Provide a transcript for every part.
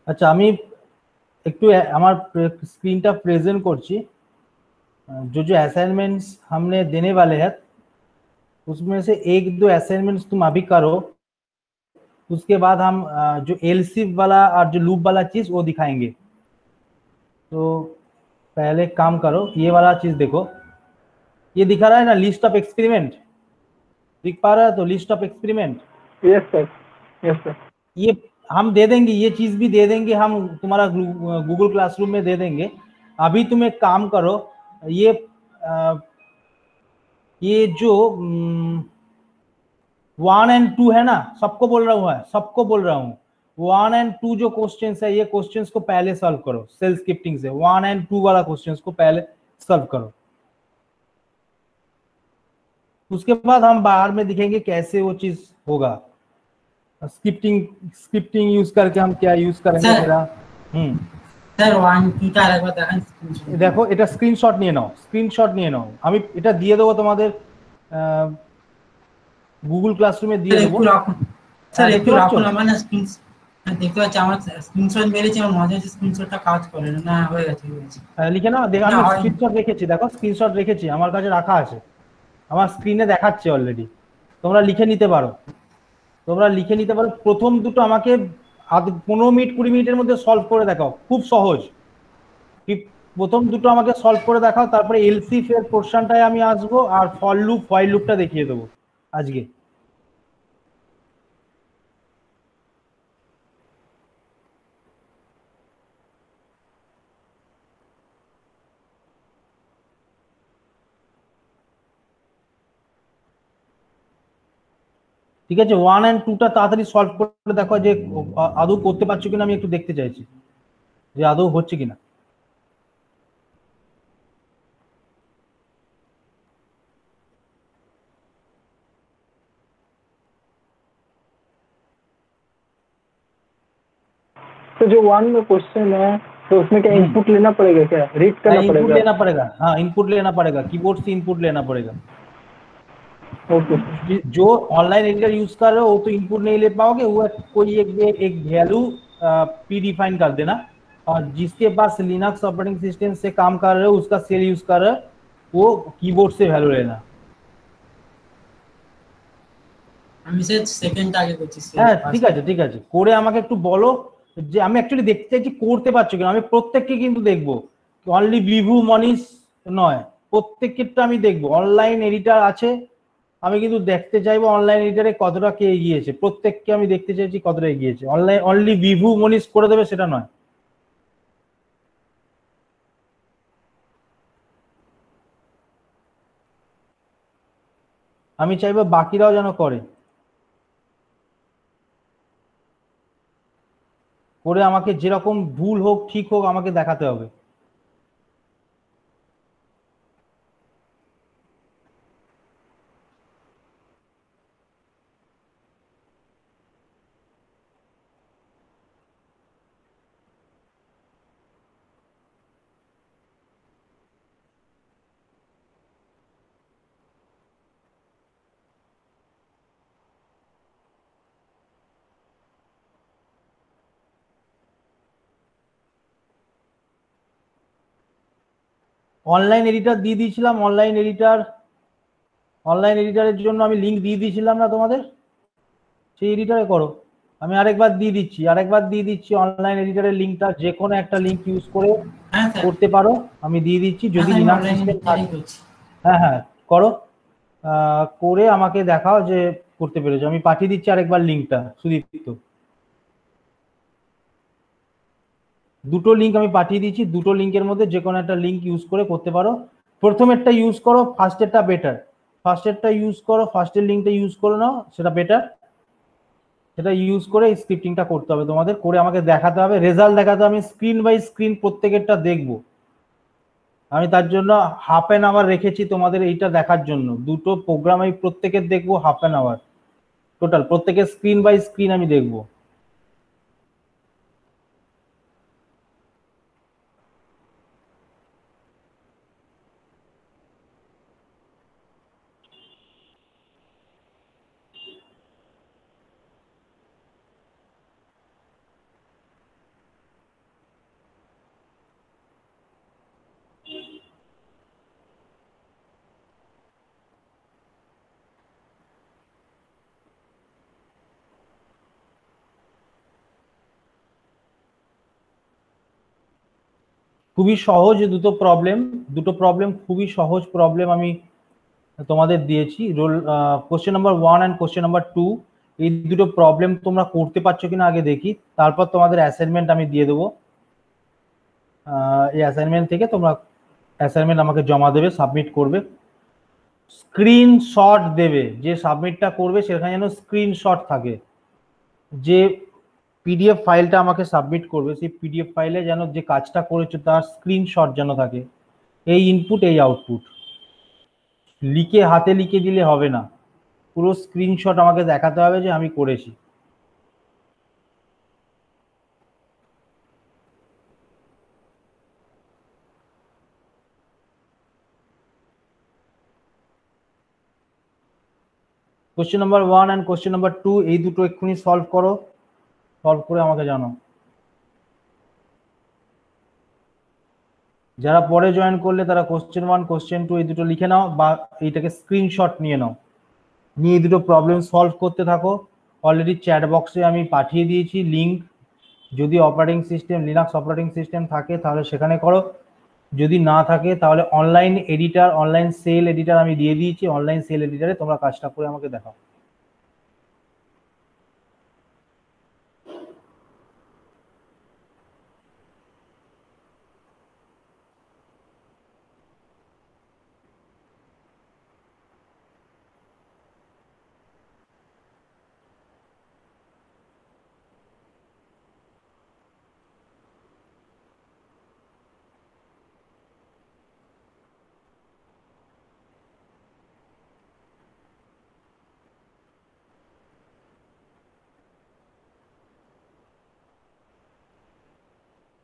আচ্ছা, আমি একটু আমার स्क्रीनটা प्रेजेंट করছি। जो जो असाइनमेंट्स हमने देने वाले हैं उसमें से एक दो असाइनमेंट्स तुम अभी करो, उसके बाद हम जो एलसीफ वाला और जो लूप वाला चीज वो दिखाएंगे। तो पहले काम करो, ये वाला चीज देखो, ये दिखा रहा है ना लिस्ट ऑफ एक्सपेरिमेंट, दिख पा रहा है? तो list of experiment, yes sir, yes sir. ये हम दे देंगे, ये चीज भी दे देंगे हम, तुम्हारा गूगल क्लासरूम में दे देंगे। अभी तुम एक काम करो, ये ये जो 1 एंड 2 है ना, सबको बोल रहा हूँ, सबको बोल रहा हूँ, 1 एंड 2 जो क्वेश्चंस है, ये क्वेश्चंस को पहले सॉल्व करो सेल स्क्रिप्टिंग से। 1 एंड 2 वाला क्वेश्चंस को पहले सॉल्व करो, उसके बाद हम बाहर में दिखेंगे कैसे वो चीज होगा। स्क्रिप्टिंग स्क्रिप्टिंग यूज करके हम क्या यूज करेंगे मेरा। স্যার 1 2 টা আরেকবার দেখান। দেখো, এটা স্ক্রিনশট নিয়ে নাও, স্ক্রিনশট নিয়ে নাও, আমি এটা দিয়ে দেবো তোমাদের গুগল ক্লাসরুমে দিয়ে দেবো। একটু রাখুন স্যার, একটু দেখতে পাচ্ছ? রাখুন, আমার না স্ক্রিন দেখতে পাচ্ছি, আমার স্ক্রিনশট মেরেছি, আমার মনে হচ্ছে স্ক্রিনশটটা কাজ করে না। হয়ে গেছে, হয়ে গেছে। লিখে নাও, দেখো আমি স্ক্রিনশট রেখেছি, দেখো স্ক্রিনশট রেখেছি, আমার কাছে রাখা আছে, আমার স্ক্রিনে দেখাচ্ছে অলরেডি। তোমরা লিখে নিতে পারো, তোমরা লিখে নিতে পারো। প্রথম দুটো আমাকে 15 মিনিট 20 মিনিটের মধ্যে সলভ করে দেখাও, খুব সহজ। প্রথম দুটো আমাকে সলভ করে দেখাও, তারপরে এলসিফ এর পোর্শনটায় আমি আসবো, আর ফর লুপ হোয়াইল লুপটা দেখিয়ে দেবো আজকে। ঠিক আছে, 1 এন্ড 2 টা তাড়াতাড়ি সলভ করে দেখো যে আদৌ করতে পারছো কিনা, আমি একটু দেখতে চাইছি যে আদৌ হচ্ছে কিনা। तो जो 1 में क्वेश्चन है तो उसमें क्या इनपुट लेना पड़ेगा, क्या रीड करना पड़ेगा? इनपुट लेना पड़ेगा, हाँ इनपुट लेना पड़ेगा, कीबोर्ड से इनपुट लेना पड़ेगा। ओके। जो ऑनलाइन एडिटर यूज कर रहे हो वो तो इनपुट नहीं ले पाओगे, वो कोई एक वैल्यू पी डिफाइन कर देना, और जिसके पास लिनक्स ऑपरेटिंग सिस्टम से काम कर रहे हो, उसका सेल यूज कर रहे हो, वो कीबोर्ड से वैल्यू लेना। আমি স্যার সেকেন্ডটা আগে করছি। হ্যাঁ ঠিক আছে, ঠিক আছে, করে আমাকে একটু বলো যে আমি অ্যাকচুয়ালি দেখতে চাইছি করতে পারছো কিনা। আমি প্রত্যেককে কিন্তু দেখবো, অনলি বিভু মনীষ নয়, প্রত্যেকটা আমি দেখবো। অনলাইন এডিটর আছে, আমি কিন্তু দেখতে চাইবো অনলাইন এডিটরে কতটা কে এগিয়েছে, প্রত্যেককে আমি দেখতে চাইছি কতটা এগিয়েছে। অনলাইন অনলি বিভু মনীষ করে দেবে সেটা নয়। আমি চাইবো বাকিরাও যেন করে, করে আমাকে যেরকম ভুল হোক ঠিক হোক আমাকে দেখাতে হবে। অনলাইন এডিটর দিয়ে দিয়েছিলাম, অনলাইন এডিটরের জন্য আমি লিংক দিয়ে দিয়েছিলাম না তোমাদের, সেই এডিটরে করো। আমি আরেকবার দিয়ে দিচ্ছি অনলাইন এডিটরের লিংকটা, যে কোনো একটা লিংক ইউজ করে করতে পারো, আমি দিয়ে দিচ্ছি। যদি লিনাক্স সিস্টেম থাকে, হ্যাঁ হ্যাঁ করো, করে আমাকে দেখাও যে করতে পেরেছো। আমি পাঠিয়ে দিচ্ছি আরেকবার লিংকটা, সুদীপ্ত। দুটো লিংক আমি পাঠিয়ে দিচ্ছি, দুটো লিংকের মধ্যে যে কোনো একটা লিংক ইউজ করে করতে পারো। প্রথমেরটা ইউজ করো, ফার্স্টেরটা বেটার, ফার্স্টেরটা ইউজ করো, ফার্স্টের লিংকটা ইউজ করে নাও, সেটা বেটার। সেটা ইউজ করে স্ক্রিপ্টিংটা করতে হবে তোমাদের, করে আমাকে দেখাতে হবে, রেজাল্ট দেখাতে হবে। আমি স্ক্রিন বাই স্ক্রিন প্রত্যেকেরটা দেখবো, আমি তার জন্য হাফ অ্যান আওয়ার রেখেছি তোমাদের এইটা দেখার জন্য। দুটো প্রোগ্রাম আমি প্রত্যেকের দেখবো হাফ অ্যান আওয়ার টোটাল, প্রত্যেকের স্ক্রিন বাই স্ক্রিন আমি দেখবো। খুবই সহজ দুটো প্রবলেম খুবই সহজ প্রবলেম আমি তোমাদের দিয়েছি। Roll question number 1 and question number 2, এই দুটো প্রবলেম তোমরা করতে পারছো কিনা আগে দেখি, তারপর তোমাদের অ্যাসাইনমেন্ট আমি দিয়ে দেবো। এই অ্যাসাইনমেন্ট থেকে তোমরা অ্যাসাইনমেন্ট আমাকে জমা দেবে, সাবমিট করবে, স্ক্রিনশট দেবে। যে সাবমিটটা করবে সেখানে যেন স্ক্রিনশট থাকে। যে পিডিএফ ফাইলটা আমাকে সাবমিট করবে সেই পিডিএফ ফাইলে যেন যে কাজটা করেছো তার স্ক্রিনশট যেন থাকে। এই ইনপুট এই আউটপুট, হাতে লিখে দিলে হবে না, পুরো স্ক্রিনশট আমাকে দেখাতে হবে যে আমি করেছি। Question number 1 and question number 2 এই দুটো এক্ষুনি সলভ করো, সলভ করে আমাকে জানাও। যারা পরে জয়েন করলে তারা কোশ্চেন 1 কোশ্চেন 2 এই দুটো লিখে নাও বা এইটাকে স্ক্রিনশট নিয়ে নাও, নিয়ে এই দুটো প্রবলেম সলভ করতে থাকো। অলরেডি চ্যাট বক্সে আমি পাঠিয়ে দিয়েছি লিংক। যদি operating system Linux operating system থাকে তাহলে সেখানে করো, যদি না থাকে তাহলে online editor online sale editor আমি দিয়ে দিয়েছি, অনলাইন সেল এডিটরে তোমরা কাজটা করে আমাকে দেখাও।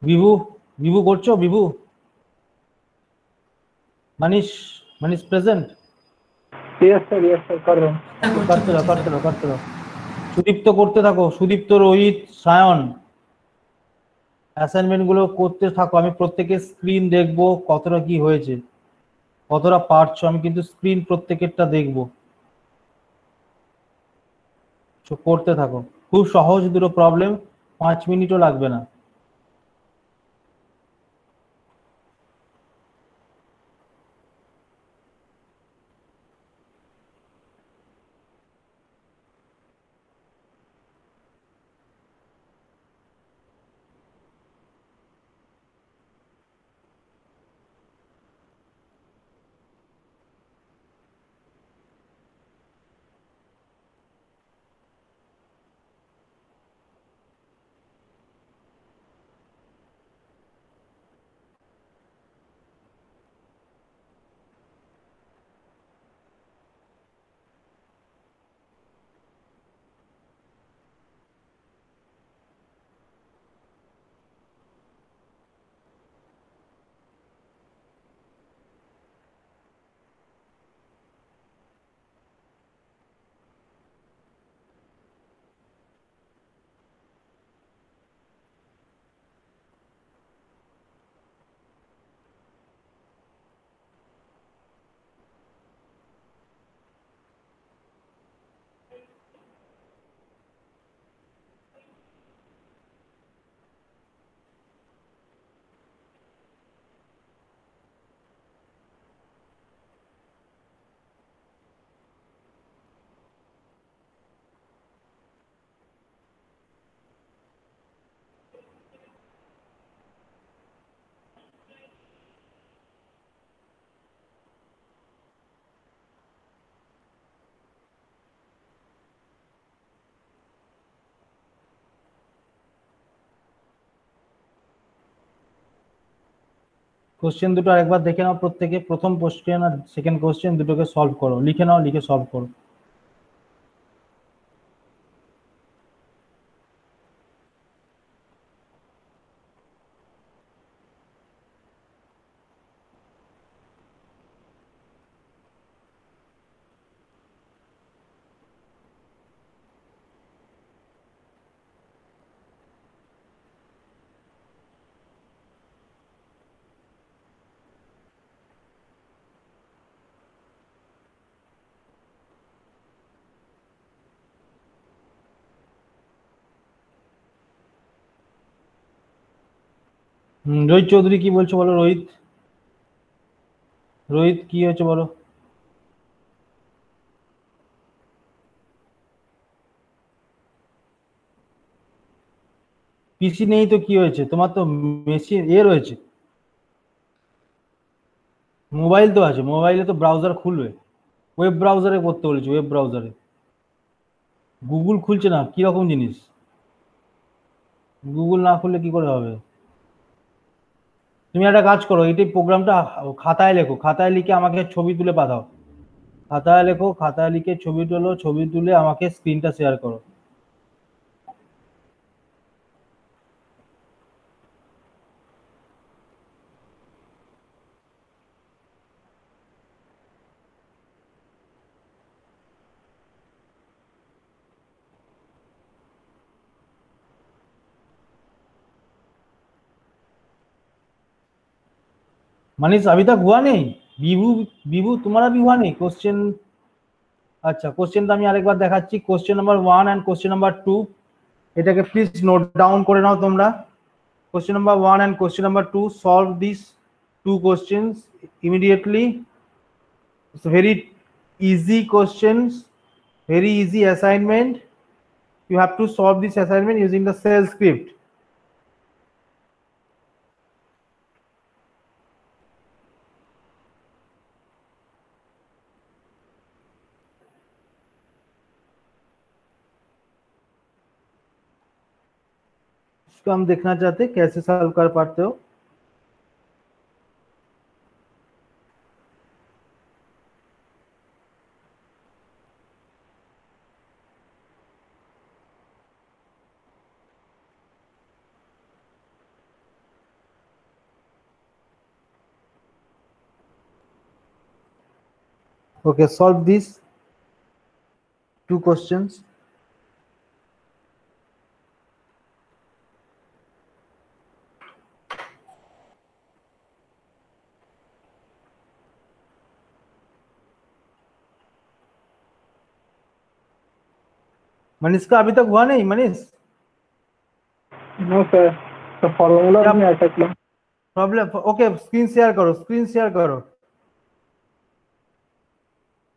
বিভু, বিভু করছো? Bibhu, Manish, Manish present? Yes sir कर रहा हूँ। করতে দাও করতে দাও করতে দাও। সুদীপ্ত করতে থাকো, সুদীপ্ত, রোহিত, সায়ন অ্যাসাইনমেন্ট গুলো করতে থাকো। আমি প্রত্যেকের স্ক্রিন দেখবো কতটা কি হয়েছে, কতটা পারছো, আমি কিন্তু স্ক্রিন প্রত্যেকেরটা দেখবো। করতে থাকো, খুব সহজ দুটো প্রবলেম, 5 মিনিটও লাগবে না। কোশ্চেন দুটো আরেকবার দেখে নাও প্রত্যেকে, প্রথম কোশ্চেন আর সেকেন্ড কোশ্চেন দুটোকে সলভ করো, লিখে নাও, লিখে সলভ করো। রোহিত চৌধুরী কি বলছো বলো। রোহিত রোহিত কি হয়েছে বলো। পিসি নেই তো কি হয়েছে, তোমার তো মেশিন রয়েছে, মোবাইল তো আছে, মোবাইলে তো ব্রাউজার খুলবে, ওয়েব ব্রাউজারে করতে বলেছি, ওয়েব ব্রাউজারে। গুগল খুলছে না, কিরকম জিনিস, গুগল না খুললে কি করে হবে। তুমি একটা কাজ করো, এইটাই প্রোগ্রামটা খাতায় লেখো, খাতায় লিখে আমাকে ছবি তুলে পাঠাও। খাতায় লেখো, খাতায় লিখে ছবি তোলো, ছবি তুলে আমাকে স্ক্রিনটা শেয়ার করো। मनीष अभी तक हुआ नहीं। विभू, विभू तुम्हारा भी हुआ नहीं क्वेश्चन। আচ্ছা কোশ্চেনটা আমি আরেকবার দেখাচ্ছি, question number 1 and question number 2, এটাকে প্লিজ নোট ডাউন করে নাও তোমরা। Question number 1 and question number 2, solve this two questions immediately. It's very easy questions, very easy assignment. You have to solve this assignment using the shell script. इसको हम देखना चाहते हैं कैसे सॉल्व कर पाते हो। Okay, solve these two questions. Manish का अभी तक हुआ नहीं मनीष। नो सर, तो फॉर्मूला क्या नहीं आता क्या? प्रॉब्लम, ओके स्क्रीन शेयर करो, स्क्रीन शेयर करो।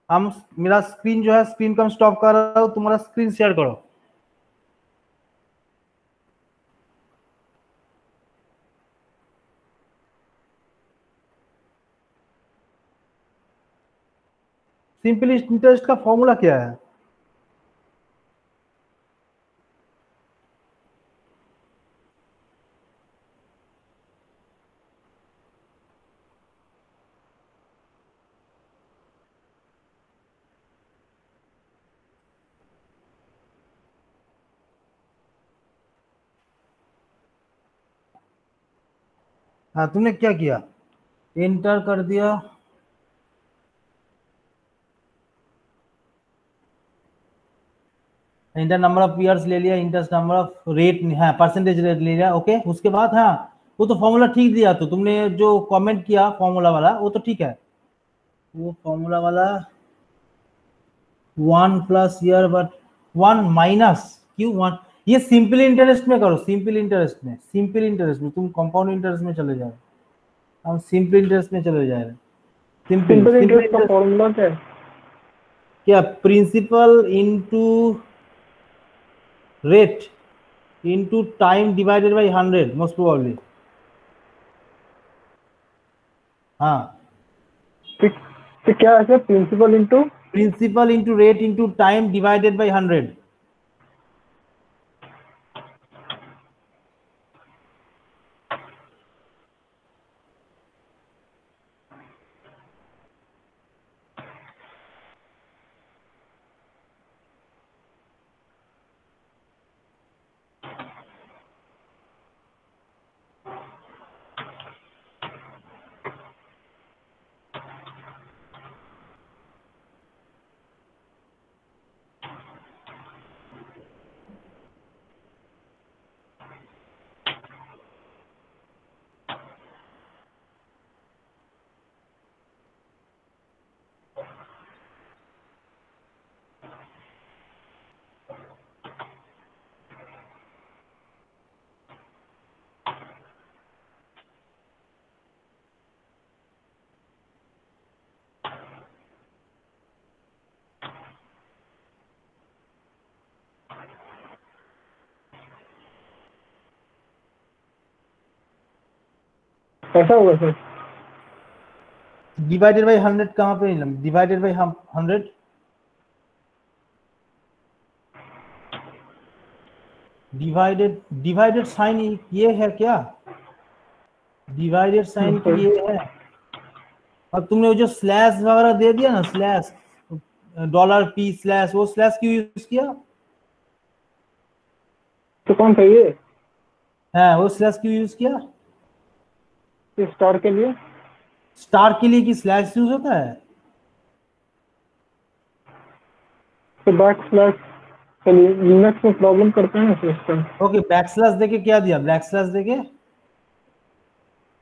हम मेरा स्क्रीन जो है, स्क्रीन को हम स्टॉप कर रहा हूँ, तुम्हारा स्क्रीन शेयर करो। सिंपल इंटरेस्ट का फॉर्मूला क्या है। हाँ तुमने क्या किया, एंटर कर दिया, इंटर नंबर ऑफ ईयर्स ले लिया, इंटरेस्ट नंबर ऑफ रेट है, परसेंटेज रेट ले लिया। ओके उसके बाद हाँ वो तो फॉर्मूला ठीक दिया, तो तुमने जो कमेंट किया फॉर्मूला वाला वो तो ठीक है, वो फॉर्मूला वाला 1 प्लस ईयर बट 1 माइनस क्यों 1, ये सिंपल इंटरेस्ट में करो, सिंपल इंटरेस्ट में, सिंपल इंटरेस्ट में, तुम कंपाउंड इंटरेस्ट में चले जाओ, हम सिंपल इंटरेस्ट में चले जा रहे हैं। सिंपल सिंपल सिंपल इंटरेस्ट का इंटरेस्ट फॉर्मूला क्या है? क्या, principal into rate into time divided by 100 most probably. हाँ तो क्या है principal into? Principal into rate into time divided by 100। ऐसा होगा सर? डिवाइडेड बाई 100 कहाँ पे? डिवाइडेड बाई 100, डिवाइडेड साइन ये है क्या? डिवाइडेड साइन की ये है। और तुमने वो जो स्लैश वगैरह दे दिया ना, स्लैश $p स्लैश, वो स्लैश क्यों यूज किया? तो कौन सा ये वो स्लैश क्यों यूज किया? स्टार के लिए? स्टार के लिए की स्लैश यूज होता है? तो बैक स्लैश के लिए लिनक्स में प्रॉब्लम करता है ना सिस्टम। ओके, बैक स्लैश देके क्या दिया? बैक स्लैश देके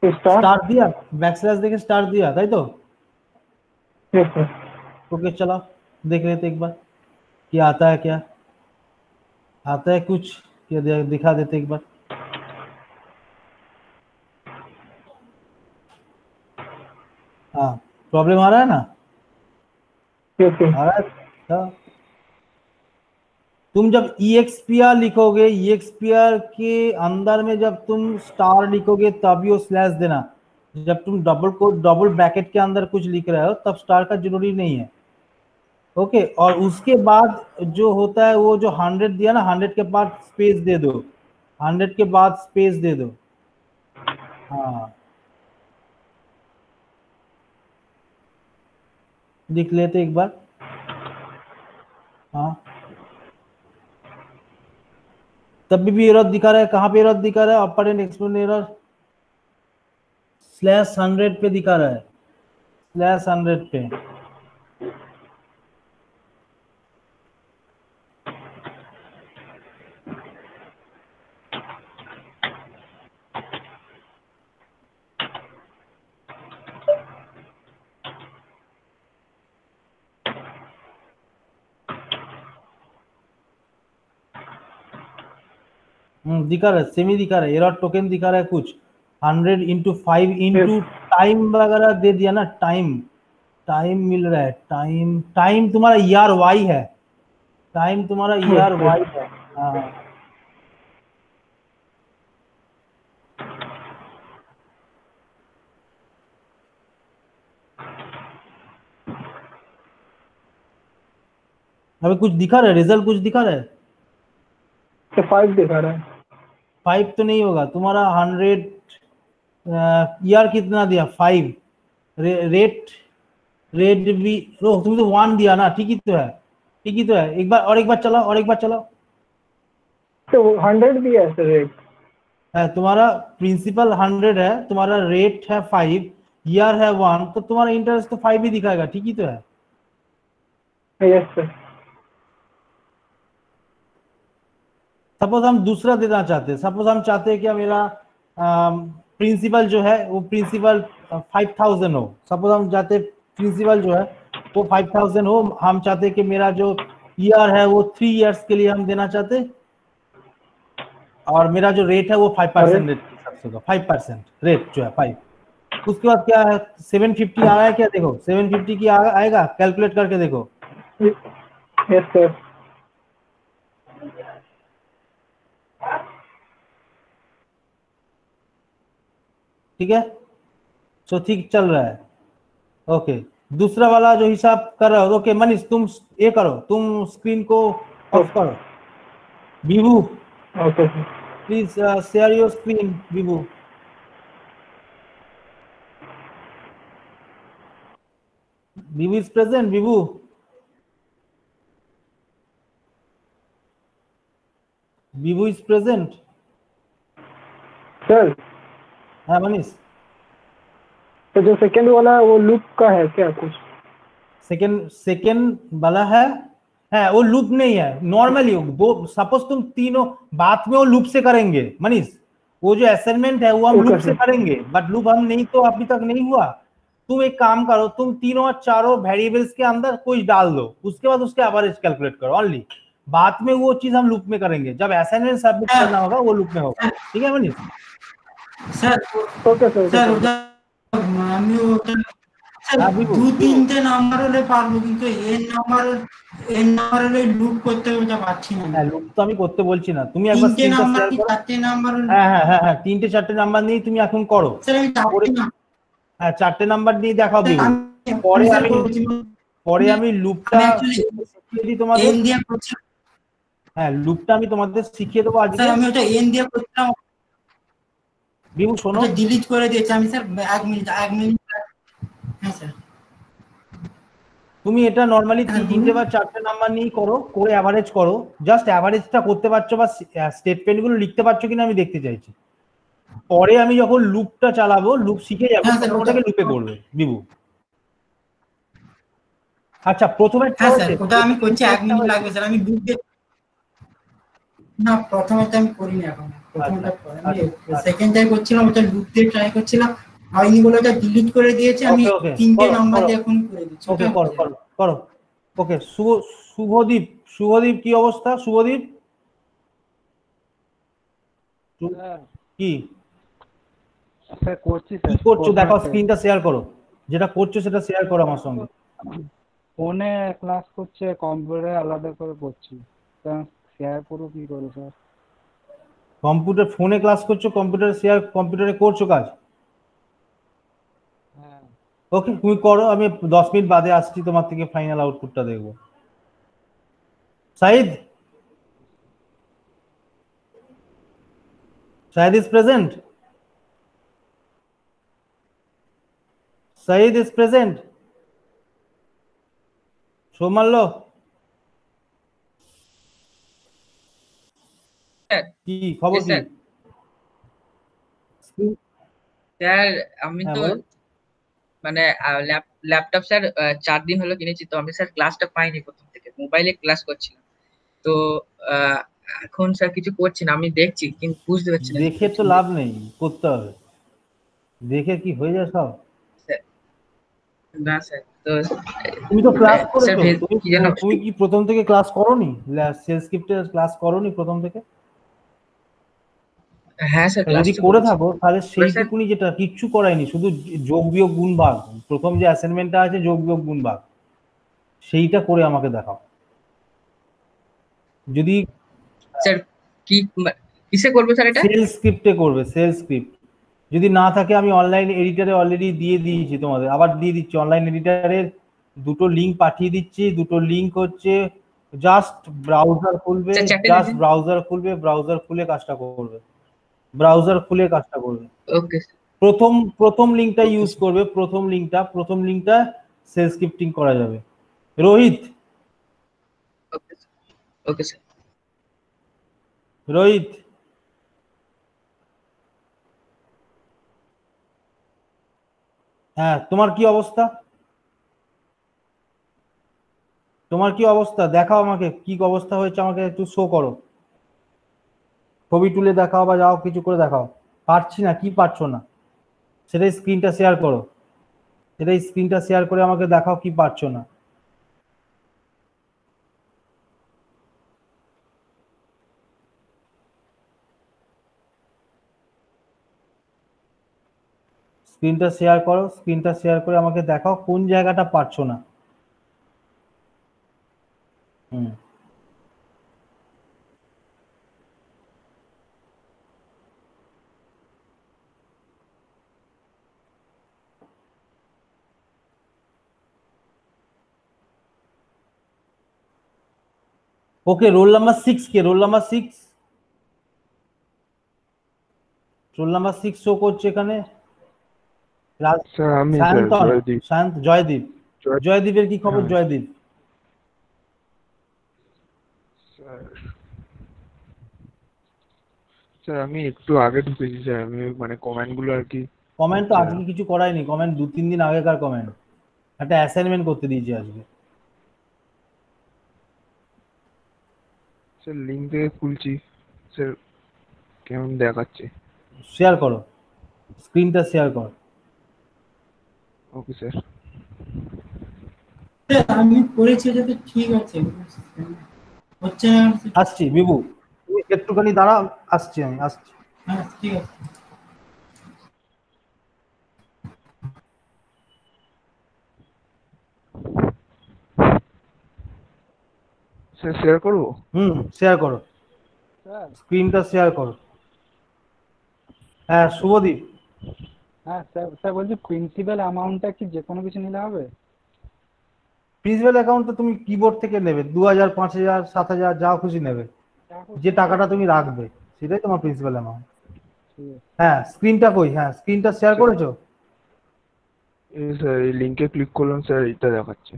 तो स्टार। स्टार दिया, बैक स्लैश देके स्टार दिया, ताई तो? Yes sir. ओके चलो देख लेते एक बार क्या आता है, क्या आता है कुछ, क्या दिखा देते एक बार। हाँ, प्रॉब्लम आ रहा है ना? Yes sir. आ रहा है? हाँ। तुम जब EXPR लिखोगे, EXPR के अंदर में जब तुम स्टार लिखोगे तभी वो स्लैश देना। जब तुम डबल ब्रैकेट के अंदर कुछ लिख रहे हो तब स्टार का जरूरी नहीं है। ओके, और उसके बाद जो होता है वो जो 100 दिया ना, 100 के बाद स्पेस दे दो, 100 के बाद स्पेस दे दो। हाँ, लिख लेते एक बार। हाँ, तब भी एरर दिखा रहा है। कहाँ पे एरर दिखा रहा है? अपर एंड एक्सप्लेन एरर /100 पे दिखा रहा है, /100 पे। दिखा रहा है, सेमी दिखा रहा है, एरर टोकन दिखा रहा है कुछ। 100 इंटू 5 इंटू टाइम वगैरह दे दिया ना, टाइम, टाइम मिल रहा है, टाइम, टाइम तुम्हारा ERY है, टाइम तुम्हारा ERY है। हाँ, अभी कुछ दिखा रहा है, रिजल्ट कुछ दिखा रहा है? तो 5 दिखा रहा है। 5 तो नहीं होगा तुम्हारा। 100 ER कितना दिया? 5। रेट, रेट भी तुम तो 1 दिया ना, ठीक ही तो है, ठीक ही तो है। एक बार और, एक बार चलाओ, और एक बार चलाओ। तो 100 भी है सर रेट? तुम्हारा प्रिंसिपल 100 है, तुम्हारा रेट है 5, ईयर है 1, तो तुम्हारा इंटरेस्ट तो 5 ही दिखाएगा, ठीक ही तो है। Yes sir. सपोज हम दूसरा देना चाहते हैं, सपोज हम चाहते हैं कि मेरा प्रिंसिपल जो है वो प्रिंसिपल 5000 हो। सपोज हम चाहते प्रिंसिपल जो है वो 5000 हो। हम चाहते हैं कि मेरा जो ईयर है वो 3 इयर्स के लिए हम देना चाहते हैं, और मेरा जो रेट है वो 5% रेट के हिसाब से होगा, 5% रेट जो है 5। उसके बाद क्या है, 750 आ रहा है क्या? देखो 750 की आएगा, कैलकुलेट करके देखो। Yes sir. ठीक है, तो ठीक चल रहा है। ओके, दूसरा वाला जो हिसाब कर रहे हो, ओके मनीष तुम ये करो, तुम स्क्रीन को ऑफ करो। Vibhu, okay sir. Please share your screen. Vibhu, Vibhu is present? Vibhu, Vibhu is present? Sir हाँ मनीष, तो जो सेकंड वाला है वो लूप का है क्या कुछ? सेकंड वाला है वो लूप नहीं है, नॉर्मली वो सपोज तुम तीनों बात में वो लूप से करेंगे मनीष। वो जो असाइनमेंट है वो हम ओके लूप से सर। करेंगे, बट लूप हम नहीं, तो अभी तक नहीं हुआ। तुम एक काम करो, तुम तीनों और चारों वेरिएबल्स के अंदर कुछ डाल दो, उसके बाद उसके एवरेज कैलकुलेट करो ओनली। बाद में वो चीज हम लूप में करेंगे, जब असाइनमेंट सबमिट करना होगा वो लूप में होगा। ठीक है Manish? Sir okay sir. Sir उधर আমি ওটা স্যার হ্যাঁ বিভু, দু বিভু, তিনটে নাম্বার হলে পারবো, কিন্তু এর নাম্বার হলে লুপ করতে ওটা পারছি না আমি। হ্যাঁ লুপ তো আমি করতে বলছি না, তুমি একবার তিনটে স্ক্রিনটা নাম্বার শেয়ার কি করো। চারটে নাম্বার হলে? হ্যাঁ হ্যাঁ হ্যাঁ হ্যাঁ, তিনটে চারটে নাম্বার নিয়ে তুমি এখন করো। স্যার আমি করে, চারটে না, হ্যাঁ চারটে নাম্বার নিয়ে দেখাও স্যার বিভু। আমি পরে স্যার আমি করছি, পরে আমি লুপটা আমি অ্যাকচুয়ালি শিখিয়ে দিই তোমাদের। এন দিয়ে করছি। হ্যাঁ লুপটা আমি তোমাদের শিখিয়ে দেবো আজকে। স্যার আমি ওটা এন দিয়ে করছিলাম, বিভু শোনো, ওটা ডিলিট করে দিয়েছি আমি স্যার। 1 মিনিট। হ্যাঁ স্যার। তুমি এটা নর্মালি হ্যাঁ তিনটে বলুন। বা চারটে নাম্বার নিয়েই করো, করে অ্যাভারেজ করো। জাস্ট অ্যাভারেজটা করতে পারছো বা স্টেটমেন্ট গুলো লিখতে পারছো কিনা আমি দেখতে চাইছি। পরে আমি যখন লুপটা চালাবো, লুপ শিখে যাবে, হ্যাঁ স্যার তখন ওটা, ওটাকে লুপে করবে বিভু। আচ্ছা প্রথমেরটা হ্যাঁ স্যার হয়েছে, ওটা আমি করছি, 1 মিনিট হয়েছে। লাগবে স্যার। আমি বুঝতে, না প্রথমেরটা আমি করিনি এখন, আচ্ছা প্রথমটা আমি আচ্ছা আচ্ছা, সেকেন্ডটাই করছিলাম, ওটা লুপ দিয়ে ট্রাই করছিলাম, হয়নি বলে ওটা ডিলিট করে দিয়েছি আমি। ওকে ওকে, তিনটে করো নাম্বার করো, দিয়ে এখন করে দিচ্ছি, ওটা ওকে করো হয়ে যাবে। করো করো। ওকে শুভদীপ, শুভদীপ কি অবস্থা শুভদীপ? স্যার কি স্যার করছি কি স্যার করছো দেখাও, প্রথমেরটাই। স্ক্রিনটা শেয়ার করো, যেটা করছো সেটা শেয়ার করো আমার সঙ্গে। ফোনে ক্লাস করছে, কম্পিউটারে আলাদা করে করছি, তা শেয়ার করবো কি করে স্যার? কম্পিউটার, ফোনে ক্লাস করছো, কম্পিউটারে শেয়ার, কম্পিউটারে করছো কাজ। হ্যাঁ ওকে তুমি করো, আমি 10 মিনিট বাদে আসছি, তোমার থেকে ফাইনাল আউটপুটটা দেখবো। Saeed, Saeed is present, Saeed is present, Soumalya sir. কি খবর জি কি? স্যার। স্যার আমি হ্যাঁ তো বলো। মানে ল্যাপটপ স্যার 4 দিন হলো কিনেছি, তো আমি স্যার ক্লাসটা পাইনি, প্রথম থেকে মোবাইলে ক্লাস করছিলাম। তো আহ, এখন স্যার কিছু করছি না, আমি দেখছি কিন্তু বুঝতে পারছি না কি দেখে করছি তো লাভ নেই, করতে হবে। দেখে কি হয়ে যায় সব? স্যার। না স্যার, তো তুমি তো ক্লাস স্যার করেছো, তুমি কি যেন তুমি কি প্রথম থেকে ক্লাস করোনি? সেলস স্ক্রিপ্টের ক্লাস করোনি প্রথম থেকে? হ্যাঁ স্যার ক্লাস যদি তো করে করেছি। থাকো তাহলে এবার স্যার সেইটুকুনি, যেটা কিচ্ছু করায়নি, শুধু যোগ বিয়োগ গুণ ভাগ, প্রথম যে অ্যাসাইনমেন্টটা আছে যোগ বিয়োগ গুণ ভাগ, সেইটা করে আমাকে দেখাও। যদি স্যার কি কিসে করবো স্যার এটা? সেলস স্ক্রিপ্টে করবে, সেলস স্ক্রিপ্ট। যদি না থাকে আমি অনলাইন এডিটারে অলরেডি দিয়ে দিয়েছি তোমাদের, আবার দিয়ে দিচ্ছি। অনলাইন এডিটারের দুটো লিঙ্ক পাঠিয়ে দিচ্ছি, দুটো লিঙ্ক হচ্ছে, জাস্ট ব্রাউজার খুলবে, স্যার চ্যাটে জাস্ট দিন। ব্রাউজার খুলবে, ব্রাউজার খুলে কাজটা করবে, ব্রাউজার খুলে কাজটা করবে। ওকে প্রথম প্রথম লিঙ্কটা ওকে ইউজ স্যার। করবে, প্রথম লিঙ্কটা সেল স্ক্রিপ্টিং করা যাবে। Rohit, okay sir. Okay sir. Rohit, হ্যাঁ তোমার কি অবস্থা? তোমার কি অবস্থা দেখাও আমাকে, কি অবস্থা হয়েছে আমাকে একটু শো করো, ছবি তুলে দেখাও বা যাও কিছু করে দেখাও। পারছি না, কি পারছো না সেটাই স্ক্রিনটা শেয়ার করো, সেটাই স্ক্রিনটা শেয়ার করে আমাকে দেখাও কি পারছো না। স্ক্রিনটা শেয়ার করো, স্ক্রিনটা শেয়ার করে আমাকে দেখাও কোন জায়গাটা পারছো না। হুম, ওকে রোল নাম্বার 6 কে? Roll number 6, roll number 6 show করছে এখানে। স্যার আমি স্যার সায়ন্তন, জয়দীপ। জয়দীপ, জয় জয়দীপের কি খবর হ্যাঁ জয়দীপ? স্যার। স্যার আমি একটু আগে ঢুকেছি স্যার, আমি মানে কমেন্ট গুলো আর কি কমেন্ট তো হচ্ছে না। আজকে কিছু করায়নি, কমেন্ট 2-3 দিন আগেকার কমেন্ট, একটা অ্যাসাইনমেন্ট করতে দিয়েছি আজকে। স্যার লিঙ্ক থেকে খুলছি স্যার, কেমন দেখাচ্ছে? শেয়ার করো, স্ক্রিনটা শেয়ার করো। Okay sir. স্যার, আমি করেছি, এটা তো ঠিক আছে, হচ্ছে না। আসছি বিভু, তুমি একটুখানি দাঁড়াও, আসছি আমি, আসছি। হ্যাঁ ঠিক আছে। স্যার শেয়ার করবো? শেয়ার করো, স্যার স্ক্রিনটা শেয়ার করো। হ্যাঁ শুভদীপ, হ্যাঁ স্যার স্যার বলছি প্রিন্সিপাল অ্যামাউন্টটা কি যে কোনো কিছু নিলে হবে? প্রিন্সিপাল অ্যাকাউন্টটা তুমি কিবোর্ড থেকে নেবে, 2000, 5000, 7000 যা খুশি নেবে, যে টাকাটা তুমি রাখবে সেটাই তোমার প্রিন্সিপাল অ্যামাউন্ট। ঠিক আছে। হ্যাঁ স্ক্রিনটা কই? হ্যাঁ স্ক্রিনটা শেয়ার করেছো? এই স্যার এই লিঙ্কে ক্লিক করলাম স্যার, এটা দেখাচ্ছে।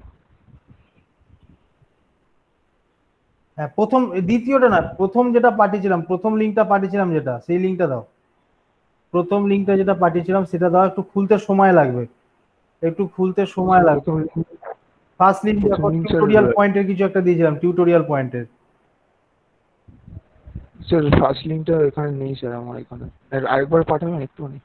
হ্যাঁ প্রথম, দ্বিতীয়টা না, প্রথম যেটা পাঠিয়েছিলাম, প্রথম লিঙ্কটা পাঠিয়েছিলাম যেটা, সেই লিঙ্কটা দাও। প্রথম লিঙ্কটা যেটা পাঠিয়েছিলাম সেটা দাও, একটু খুলতে সময় লাগবে, একটু খুলতে সময় লাগবে। প্রথম ফার্স্ট লিঙ্ক দেখো, প্রথম link স্যার টিউটোরিয়াল পয়েন্টের কিছু একটা দিয়েছিলাম, টিউটোরিয়াল পয়েন্টের। স্যার ফার্স্ট লিঙ্কটা এখানে নেই স্যার, আমার এখানে আরেকবার পাঠাবেন একটুখানি।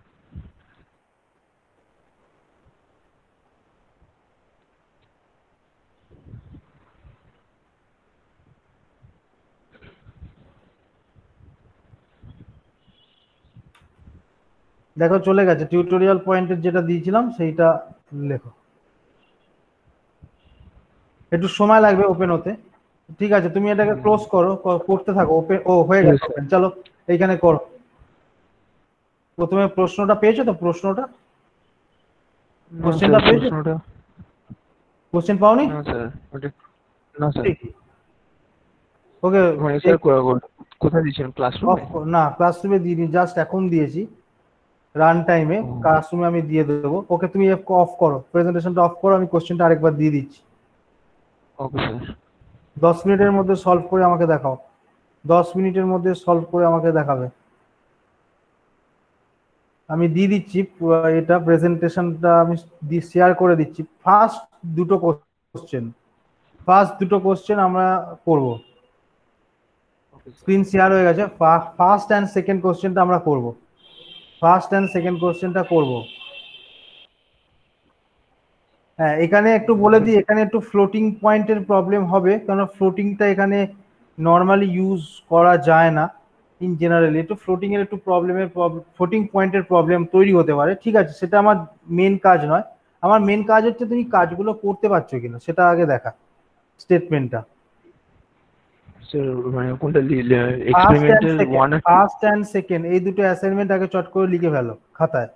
দেখো চলে গেছে, টিউটোরিয়াল পয়েন্টের যেটা দিয়েছিলাম সেইটা লেখো। একটু সময় লাগবে ওপেন হতে, ঠিক আছে? তুমি এটাকে ক্লোজ করো, করতে থাকো। ওপেন, ও হয়ে গেছে ওপেন, চলো এইখানে করো। প্রথমে প্রশ্নটা পেয়েছো তো? প্রশ্নটা, কোশ্চেনটা পেয়েছো? প্রশ্নটা কোশ্চেন পাওনি? না স্যার, ওটা না স্যার। ওকে মানে স্যার কোথায় দিয়েছেন, ক্লাসরুমে? না ক্লাসরুমে দিইনি, জাস্ট এখন দিয়েছি রান টাইমে, ক্লাসরুমে আমি দিয়ে দেবো। ওকে তুমি অফ করো, প্রেজেন্টেশনটা অফ করো, আমি কোশ্চেনটা আরেকবার দিয়ে দিচ্ছি। Okay sir. 10 মিনিটের মধ্যে সলভ করে আমাকে দেখাও, 10 মিনিটের মধ্যে সলভ করে আমাকে দেখাবে। আমি দিয়ে দিচ্ছি এটা, প্রেজেন্টেশনটা আমি শেয়ার করে দিচ্ছি। ফার্স্ট দুটো কোশ্চেন আমরা করব। স্ক্রিন শেয়ার হয়ে গেছে। ফার্স্ট অ্যান্ড সেকেন্ড কোশ্চেনটা আমরা করব, ফার্স্ট অ্যান্ড সেকেন্ড কোশ্চেনটা করব। হ্যাঁ এখানে একটু বলে দিই, এখানে একটু ফ্লোটিং পয়েন্টের প্রবলেম হবে, কারণ ফ্লোটিংটা এখানে নর্মালি ইউজ করা যায় না ইন জেনারেল। একটু ফ্লোটিং এর একটু ফ্লোটিং পয়েন্টের প্রবলেম তৈরি হতে পারে, ঠিক আছে? সেটা আমার মেন কাজ নয়। আমার মেন কাজ হচ্ছে তুমি কাজগুলো করতে পারছো কিনা সেটা আগে দেখা, স্টেটমেন্টটা। স্যার মানে কোনটা এক্সপেরিমেন্টাল 1 আর 2? ফার্স্ট অ্যান্ড সেকেন্ড এই দুটো অ্যাসাইনমেন্ট আগে চট করে লিখে ফেলো খাতায়,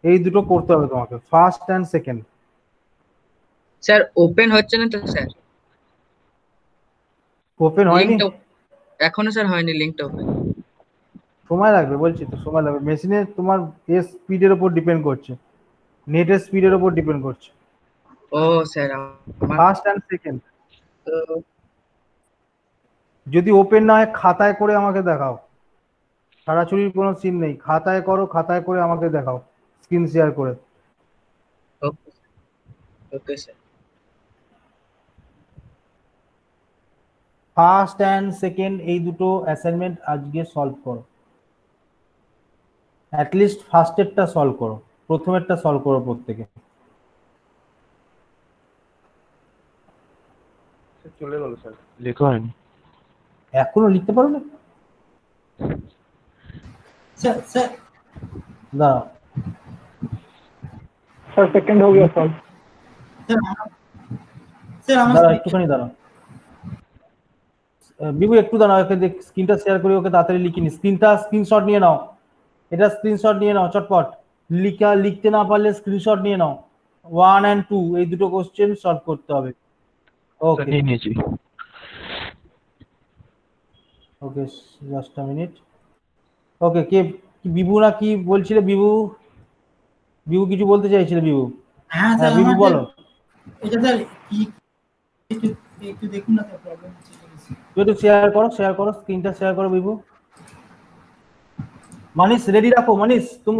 এই দুটো করতে হবে তোমাকে, first and second. Sir open হচ্ছে না তো স্যার? ওপেন হয়নি লিংকটা এখনো স্যার হয়নি, লিংকটা ওপেন। সময় লাগবে, বলছি তো সময় লাগবে। মেশিনে তোমার স্পিডের উপর ডিপেন্ড করছে, নেটের স্পিডের উপর ডিপেন্ড করছে। ও স্যার ফার্স্ট অ্যান্ড সেকেন্ড যদি ওপেন না হয় খাতায় করে আমাকে দেখাও, ছাড়াছুড়ির কোনো সিন নেই, খাতায় করো, খাতায় করে আমাকে দেখাও স্ক্রিন শেয়ার করে। Okay okay sir. First and second এই দুটো অ্যাসাইনমেন্ট আজকে সলভ করো, অ্যাটলিস্ট ফার্স্টেরটা সলভ করো, প্রথমেরটা সলভ করো প্রত্যেকে। চলে গেল স্যার, লেখা হয়নি এখনো লিখতে পারো না? স্যার স্যার দাঁড়াও, सर सेकंड हो गया सॉल्व। স্যার আমার দাঁড়াও একটুখানি দাঁড়াও। বিভু একটু দাঁড়াও, ওকে দেখ, স্ক্রিনটা শেয়ার করে ওকে তাড়াতাড়ি লিখে নি, স্ক্রিনশট নিয়ে নাও, এটা স্ক্রিনশট নিয়ে নাও চটপট। লিখতে না পারলে স্ক্রিনশট নিয়ে নাও। 1 and 2 এই দুটো কোশ্চেন সলভ করতে হবে। ওকে নিয়ে নিয়েছি। ওকে জাস্ট আ মিনিট। ওকে কে বিভু না কি বলছিলে? বিভু কিছু বলতে চাইছিলে? বিভু হ্যাঁ স্যার বিভু আমার বলো। এটা স্যার কি একটু একটু দেখুন না স্যার, প্রবলেম হচ্ছে। তুই একটু শেয়ার করো স্ক্রিনটা শেয়ার করো বিভু। मनीष रेडी रखो, मनीष तुम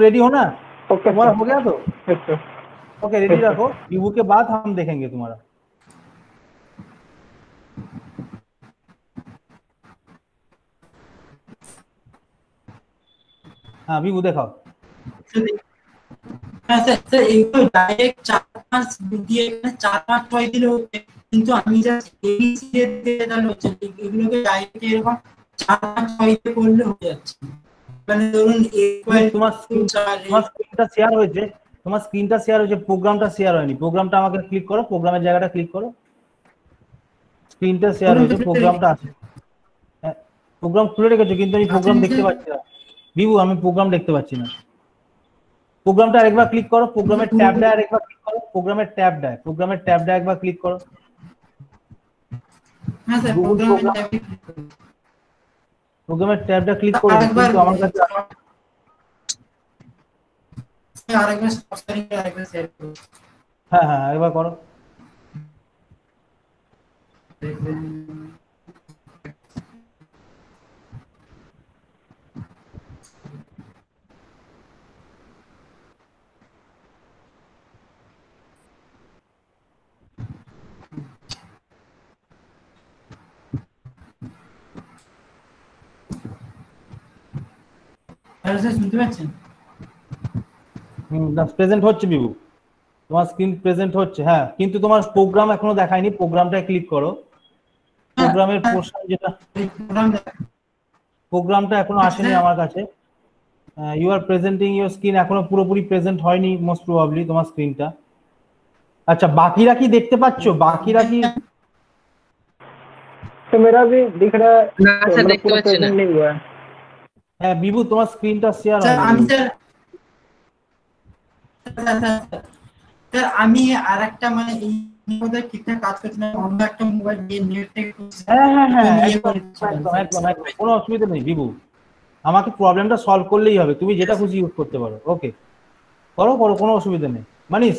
रेडी हो ना? ओके तुम्हारा हो गया तो यस सर। ओके रेडी रखो, विभू के बाद हम देखेंगे तुम्हारा। हाँ विभू देखाओ। হ্যাঁ স্যার স্যার এগুলো ডাইরেক্ট 4-5 দিয়ে 4-5 দিলে হচ্ছে, কিন্তু আমি জাস্ট এবিসি দিয়ে তাহলে হচ্ছে, এগুলোকে ডাইরেক্ট এরকম 4-5 দিয়ে করলে হয়ে যাচ্ছে। মানে ধরুন তোমার স্ক্রিনটা শেয়ার হয়েছে, প্রোগ্রামটা শেয়ার হয়নি। প্রোগ্রামটা আমাকে ক্লিক করো, প্রোগ্রামের জায়গাটা ক্লিক করো, স্ক্রিনটা শেয়ার হয়েছে, প্রোগ্রামটা আছে, প্রোগ্রাম খুলে রেখেছো কিন্তু আমি প্রোগ্রাম দেখতে পাচ্ছি না বিভু, আমি প্রোগ্রাম দেখতে পাচ্ছি না। প্রোগ্রামটা আরেকবার ক্লিক করো, প্রোগ্রামের ট্যাবটা আরেকবার ক্লিক করো, প্রোগ্রামের ট্যাবটা একবার ক্লিক করো। হ্যাঁ স্যার, প্রোগ্রামের ট্যাবটা ক্লিক করো, কিন্তু আমার কাছে আরেকবার স্টপ শেয়ারিং আরেকবার শেয়ার করুন। হ্যাঁ হ্যাঁ একবার করো। হ্যালো স্যার, শুনতে পাচ্ছেন? প্রেজেন্ট হচ্ছে বিভু, তোমার স্ক্রিন প্রেজেন্ট হচ্ছে, হ্যাঁ, কিন্তু তোমার প্রোগ্রাম এখনো দেখায়নি, প্রোগ্রামটা ক্লিক করো। প্রোগ্রামের পোর্শন যেটা, প্রোগ্রামটা এখনো আসেনি আমার কাছে। You are presenting your screen, এখনো পুরোপুরি প্রেজেন্ট হয়নি মোস্ট প্রবাবলি তোমার স্ক্রিনটা। আচ্ছা, বাকিরা কি দেখতে পাচ্ছো? বাকিরা কি? तो मेरा भी दिख रहा है, না স্যার, मतलब দেখতে पूरा পাচ্ছি না। प्रेजेंट नहीं हुआ है। হ্যাঁ বিভু, তোমার স্ক্রিনটা শেয়ার স্যার আমি হয়নি। স্যার আমি আরেকটা মানে এই মধ্যে ঠিকঠাক কাজ করছি না, অন্য একটা মোবাইল দিয়ে নেট থেকে হ্যাঁ হ্যাঁ হ্যাঁ, একদম একদম একদম, কোনো অসুবিধা নেই বিভু, আমাকে প্রবলেমটা সলভ করলেই হবে, তুমি যেটা খুশি ইউজ করতে পারো। ওকে, করো করো, কোনো অসুবিধা নেই। মানিস,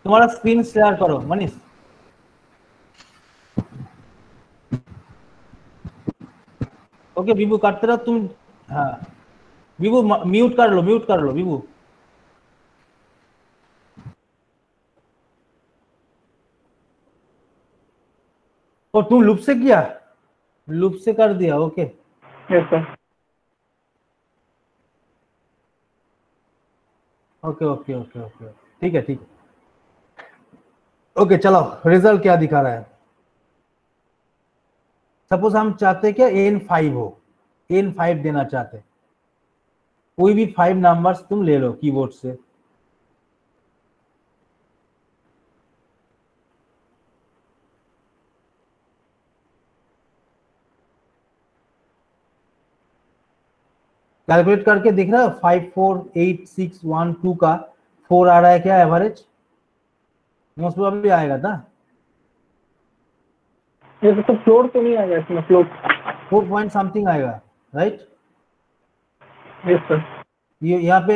তোমার স্ক্রিন শেয়ার করো মানিস। ओके विभू, काटते रहो तुम। हाँ विभू, म्यूट कर लो विभू। और तुम लूप से किया, लूप से कर दिया, okay yes sir. Okay okay okay okay, ठीक है ठीक है। ओके चलो, रिजल्ट क्या दिखा रहा है। सपोज हम चाहते हैं क्या N5 हो, N5 देना चाहते हैं, कोई भी 5 नंबर्स तुम ले लो कीबोर्ड से। कैलकुलेट करके दिख रहा है 5 4 8 6 1 2 का 4 आ रहा है क्या एवरेज? मोस्ट प्रोबेबली आएगा ना, ये तो फ्लोट तो नहीं आएगा इसमें, फ्लोट 4 पॉइंट समथिंग आएगा, राइट? Yes sir. ये यहाँ पे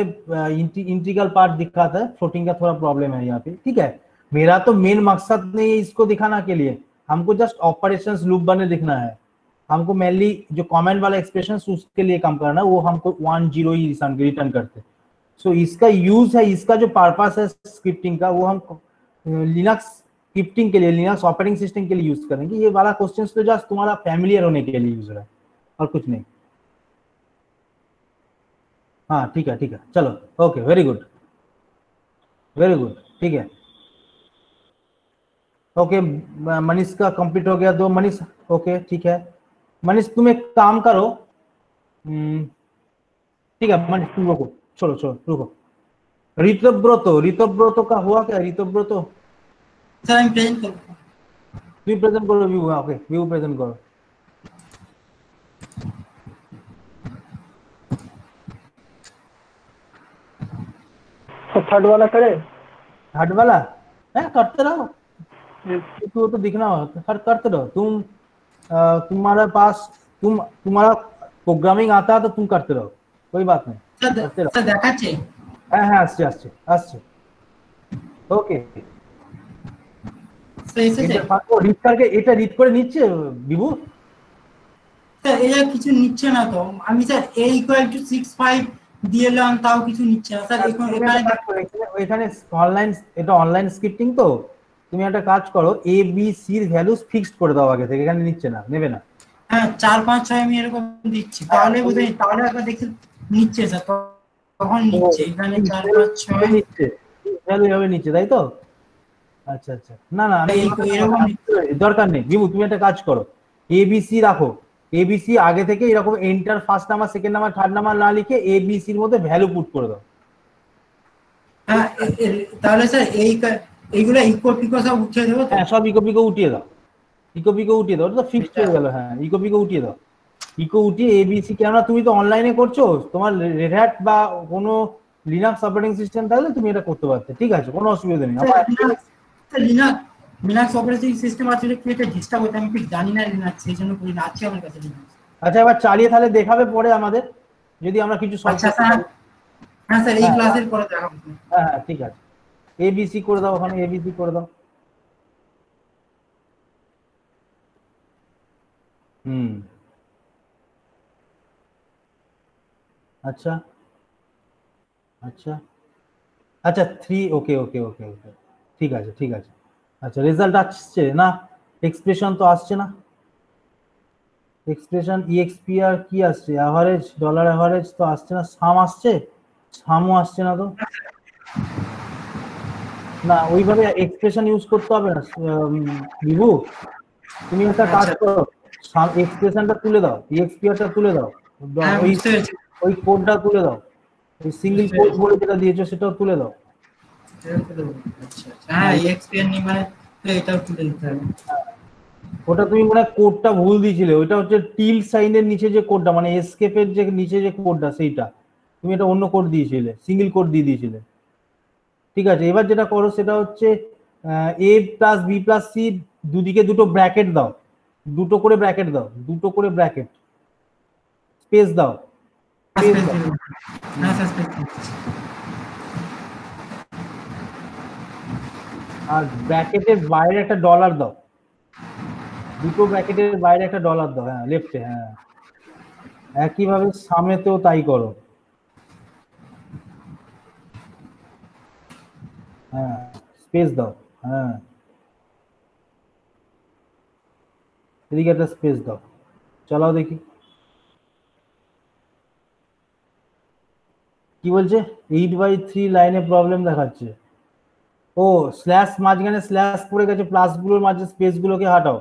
इंटीग्रल पार्ट दिखाता है, फ्लोटिंग का थोड़ा प्रॉब्लम है यहाँ पे, ठीक है। मेरा तो मेन मकसद नहीं है इसको दिखाना के लिए, हमको जस्ट ऑपरेशंस लूप बने दिखना है, हमको मेनली जो कमेंट वाला एक्सप्रेशन उसके लिए काम करना है, वो हमको 1 0 ही रिटर्न करते। सो इसका यूज है, इसका जो पर्पस है स्क्रिप्टिंग का, वो हम लिनक्स स्क्रिप्टिंग के लिए, लिनक्स ऑपरेटिंग सिस्टम के लिए यूज करेंगे। ये वाला क्वेश्चन तो जस्ट तुम्हारा फैमिलियर होने के लिए यूज है और कुछ नहीं। हाँ ठीक है चलो, ओके वेरी गुड ठीक है। ओके मनीष का कंप्लीट हो गया, 2 मनीष, ओके ठीक है। मनीष तुम एक काम करो, ठीक है मनीष तुम रुको, छोड़ो रुको। ऋतव्रत का हुआ क्या? ऋतव्रत सर मैं प्रेजेंट करूँ? तुम प्रेजेंट करो व्यू, ओके व्यू प्रेजेंट करो। तो थर्ड वाला करे, थर्ड वाला है, करते रहो, तो दिखना हो तो करते रहो तुम। तुम्हारे पास तुम्हारा प्रोग्रामिंग आता है तो तुम करते रहो, कोई बात नहीं, करते रहो। স্যার দেখাচ্ছে? হ্যাঁ হ্যাঁ আসছে ওকে। রিড করকে এটা রিড করে নিচ্ছে বিভু? স্যার এটা কিছু নিচ্ছে না তো, আমি স্যার a = 6 5 দিলাম তাও কিছু নিচ্ছে না স্যার। এখানে অনলাইন, এটা অনলাইন স্ক্রিপ্টিং তো, তুমি একটা কাজ করো, এ বি সি এর ভ্যালুস ফিক্সড করে দাও আগে থেকে, এখানে নিচ্ছে না, নেবে না। হ্যাঁ 4 5 6 আমি এরকম দিচ্ছি, তাহলে বুঝেই, তাহলে একবার দেখে নিচ্ছে স্যার, তখন নিচ্ছে এখানে 4 5 6 নিচ্ছে, ভ্যালু হবে নিচ্ছে, তাই তো? আচ্ছা না আমি এরকম দরকার নেই বিভু, তুমি একটা কাজ করো, এ বি সি রাখো, এ বি সি আগে থেকে এরকম enter first number second number third number না লিখে এ বি সি এর মধ্যে ভ্যালু পুট করে দাও। হ্যাঁ তাহলে স্যার এইগুলো ইকো পিকো সব উঠিয়ে দেবো তো? হ্যাঁ সব ইকো পিকো উঠিয়ে দাও, ইকো পিকো উঠিয়ে দাও, ওটা তো ফিক্সড এটা- হয়ে গেল। হ্যাঁ ইকো পিকো উঠিয়ে দাও, ইকো উঠিয়ে এবিসি, কেননা তুমি তো অনলাইনে করছো, তোমার রেড হ্যাট বা কোনো লিনাক্স অপারেটিং সিস্টেম থাকলে তুমি এটা করতে পারতে, ঠিক আছে, কোনো অসুবিধা নেই। আমার লিনাক্স অপারেটিং সিস্টেম আছে, কি এটা ডিস্টার্ব হতে আমি ঠিক জানি না লিনাক্স, সেই জন্য করি না, আছে আমার কাছে লিনাক্স। আচ্ছা এবার চালিয়ে তাহলে দেখাবে পরে আমাদের, যদি আমরা কিছু সলভ আচ্ছা করতে স্যার, পারি। হ্যাঁ স্যার এই হ্যাঁ ক্লাসের পরে দেখাবো। হ্যাঁ হ্যাঁ ঠিক আছে, এবিসি করে দাও, ওখানে এবিসি করে দাও। হুম আচ্ছা আচ্ছা আচ্ছা 3, ওকে ওকে ওকে ওকে, ঠিক আছে ঠিক আছে। আচ্ছা রেজাল্ট আসছে না, এক্সপ্রেশন তো আসছে না, এক্সপ্রেশন ইএক্সপিআর কি আসছে, অ্যাভারেজ, ডলার অ্যাভারেজ তো আসছে না, সাম আসছে, সামও আসছে না তো। না ওইভাবে এক্সপ্রেশন ইউজ করতে হবে না বিভু, তুমি একটা কাজ করো, এক্সপ্রেশনটা তুলে দাও, ইএক্সপিআরটা তুলে দাও, হ্যাঁ ওই বুঝতে পেরেছি। ওই কোডটা তুলে দাও, ওই সিঙ্গেল কোড বলে যেটা দিয়েছো সেটাও তুলে দাও। আচ্ছা আচ্ছা, হ্যাঁ এক্সপিরিয়েন্স নিয়ে মানে তো এটাও তুলে দিতে হবে। ওটা তুমি মানে কোডটা ভুল দিয়েছিলে, ওইটা হচ্ছে টিল সাইনের নিচে যে কোডটা, মানে এসকেপের যে নিচে যে কোডটা সেইটা, তুমি এটা অন্য কোড দিয়েছিলে, সিঙ্গেল কোড দিয়ে দিয়েছিলে। ঠিক আছে, এবার যেটা করো সেটা হচ্ছে এ প্লাস বি প্লাস সি দুদিকে দুটো ব্র্যাকেট দাও, দুটো করে ব্র্যাকেট দাও, দুটো করে ব্র্যাকেট, স্পেস দাও, স্পেস দাও। হ্যাঁ স্যার, আর ব্র্যাকেটের বাইরে একটা ডলার দাও, দুটো ব্র্যাকেটের বাইরে একটা ডলার দাও, হ্যাঁ লেফটে, হ্যাঁ একইভাবে সামনেতেও তাই করো, হ্যাঁ স্পেস দাও, হ্যাঁ এদিকে একটা স্পেস দাও, চালাও দেখি কি বলছে। 8/3 লাইনে প্রবলেম দেখাচ্ছে, ও স্ল্যাশ মাঝখানে স্ল্যাশ পড়ে গেছে, প্লাস গুলোর মাঝে স্পেস গুলোকে হাটাও,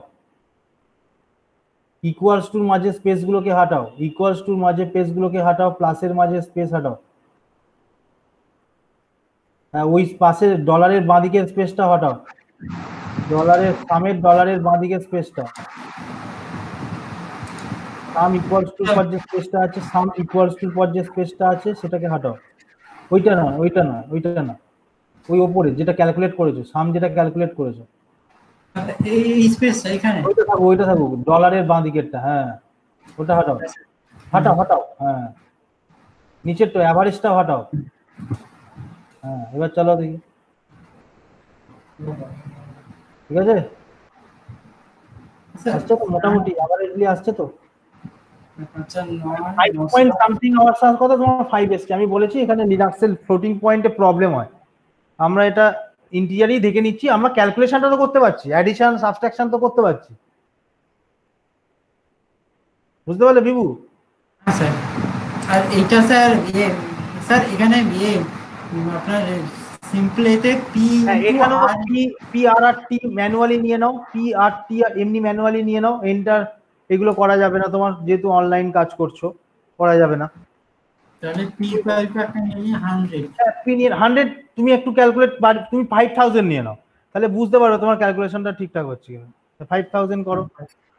ইকুয়ালস টুর মাঝে স্পেস গুলোকে হাটাও, ইকুয়ালস টুর মাঝে স্পেস গুলোকে হাটাও, প্লাসের মাঝে স্পেস হাটাও, হ্যাঁ ওই পাশে ডলারের বাঁদিকের স্পেসটা হটাও, ডলারের সামের ডলারের বাঁদিকের স্পেসটা, সাম ইকুয়ালস টুর পর যে স্পেসটা আছে, সাম ইকুয়ালস টুর পর যে স্পেসটা আছে সেটাকে হাটাও, ওইটা নয় ওইটা নয় ওইটা না, ওই ওপরে যেটা ক্যালকুলেট করেছো, সাম যেটা ক্যালকুলেট করেছো, এই স্পেসটা এখানে ওইটা থাকুক ডলারের বাঁ দিকেরটা, হ্যাঁ ওটা হটাও, হটাও হটাও, হ্যাঁ নিচের তো অ্যাভারেজটা হটাও, হ্যাঁ এবার চলো দেখি, ঠিক আছে আসছে তো মোটামুটি অ্যাভারেজলি আসছে তো, আচ্ছা 5 পয়েন্ট সামথিং আওয়ার্স আসার কথা, তোমার 5 এসছে। আমি বলেছি এখানে লিনাক্সের ফ্লোটিং পয়েন্টে প্রবলেম হয়, আমরা এটা ইন্টিজারই দেখে নিচ্ছি, আমরা ক্যালকুলেশনটা তো করতে পারছি, অ্যাডিশন সাবট্রাকশন তো করতে পারছি, বুঝতে পারলে বিভু। হ্যাঁ স্যার, আর এইটা স্যার ইয়ে স্যার এখানে ইয়ে আপনার সিম্পলেতে পি হ্যাঁ এখানেও পি আর আর টি ম্যানুয়ালি নিয়ে নাও, পি আর টি এমনি ম্যানুয়ালি নিয়ে নাও, এন্টার এগুলো করা যাবে না তোমার, যেহেতু অনলাইন কাজ করছো করা যাবে না। তাহলে পি ফাইভ একটা নিয়ে 100, পি নিয়ে 100, তুমি একটু ক্যালকুলেট, তুমি 5000 নিয়ে নাও, তাহলে বুঝতে পারো তোমার ক্যালকুলেশনটা ঠিকঠাক হচ্ছে কিনা। 5000 করো।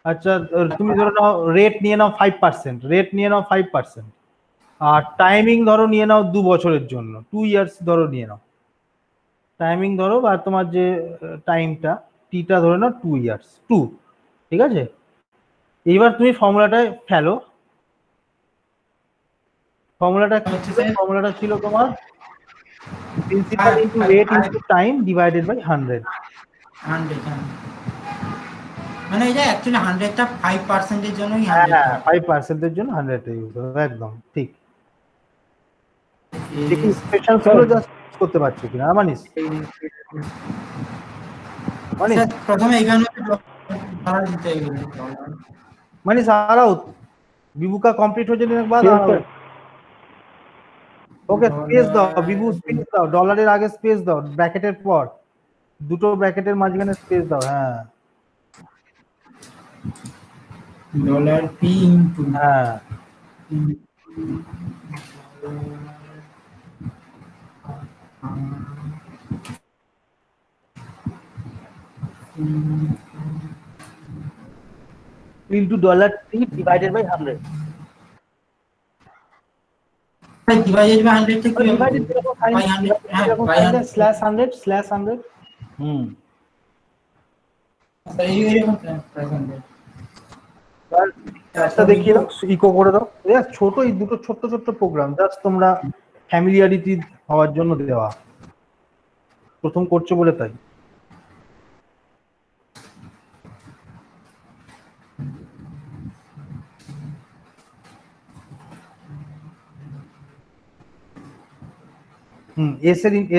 আচ্ছা তুমি ধরো নাও রেট নিয়ে নাও 5%, রেট নিয়ে নাও 5%, আর টাইমিং ধরো নিয়ে নাও 2 বছরের জন্য, 2 ইয়ার্স ধরো নিয়ে নাও টাইমিং ধরো, আর তোমার যে টাইমটা টিটা ধরে নাও 2 ইয়ার্স 2, ঠিক আছে। এইবার তুমি ফর্মুলাটায় ফেলো, ফর্মুলাটা কি ছিল, ফর্মুলাটা ছিল তোমার principal into rate into time divided by 100। 100 মানে এটা অ্যাকচুয়ালি 100টা 5% এর জন্যই 100। হ্যাঁ 5% এর জন্য 100 টা ইউজ হবে, একদম ঠিক। দেখি স্পেশাল গুলো জাস্ট করতে পারছি কিনা, মানিস মানিস স্যার প্রথমে এখানে ডলার দিতে হবে, मानिस आ रहा हूँ, विभू का कंप्लीट हो जाने के बाद आ रहा हूँ। ओके स्पेस দাও বিভু, স্পেস দাও, ডলারের আগে স্পেস দাও, ব্র্যাকেটের পর দুটো ব্র্যাকেটের মাঝখানে স্পেস দাও, হ্যাঁ ডলার পি ইনটু হ্যাঁ into $3 divided by 100 ভাই ডিভাইডেড বাই 100 টা কিভাবে divided করব? by বাই 100 হ্যাঁ বাই 100 slash 100 আচ্ছা এইরকম 500 একটা দেখিয়ে দাও, ইকো করে দাও। ছোট এই দুটো ছোট্ট ছোট্ট প্রোগ্রাম জাস্ট তোমরা ফ্যামিলিয়ারিটি হওয়ার জন্য দেওয়া, প্রথম করছো বলে তাই।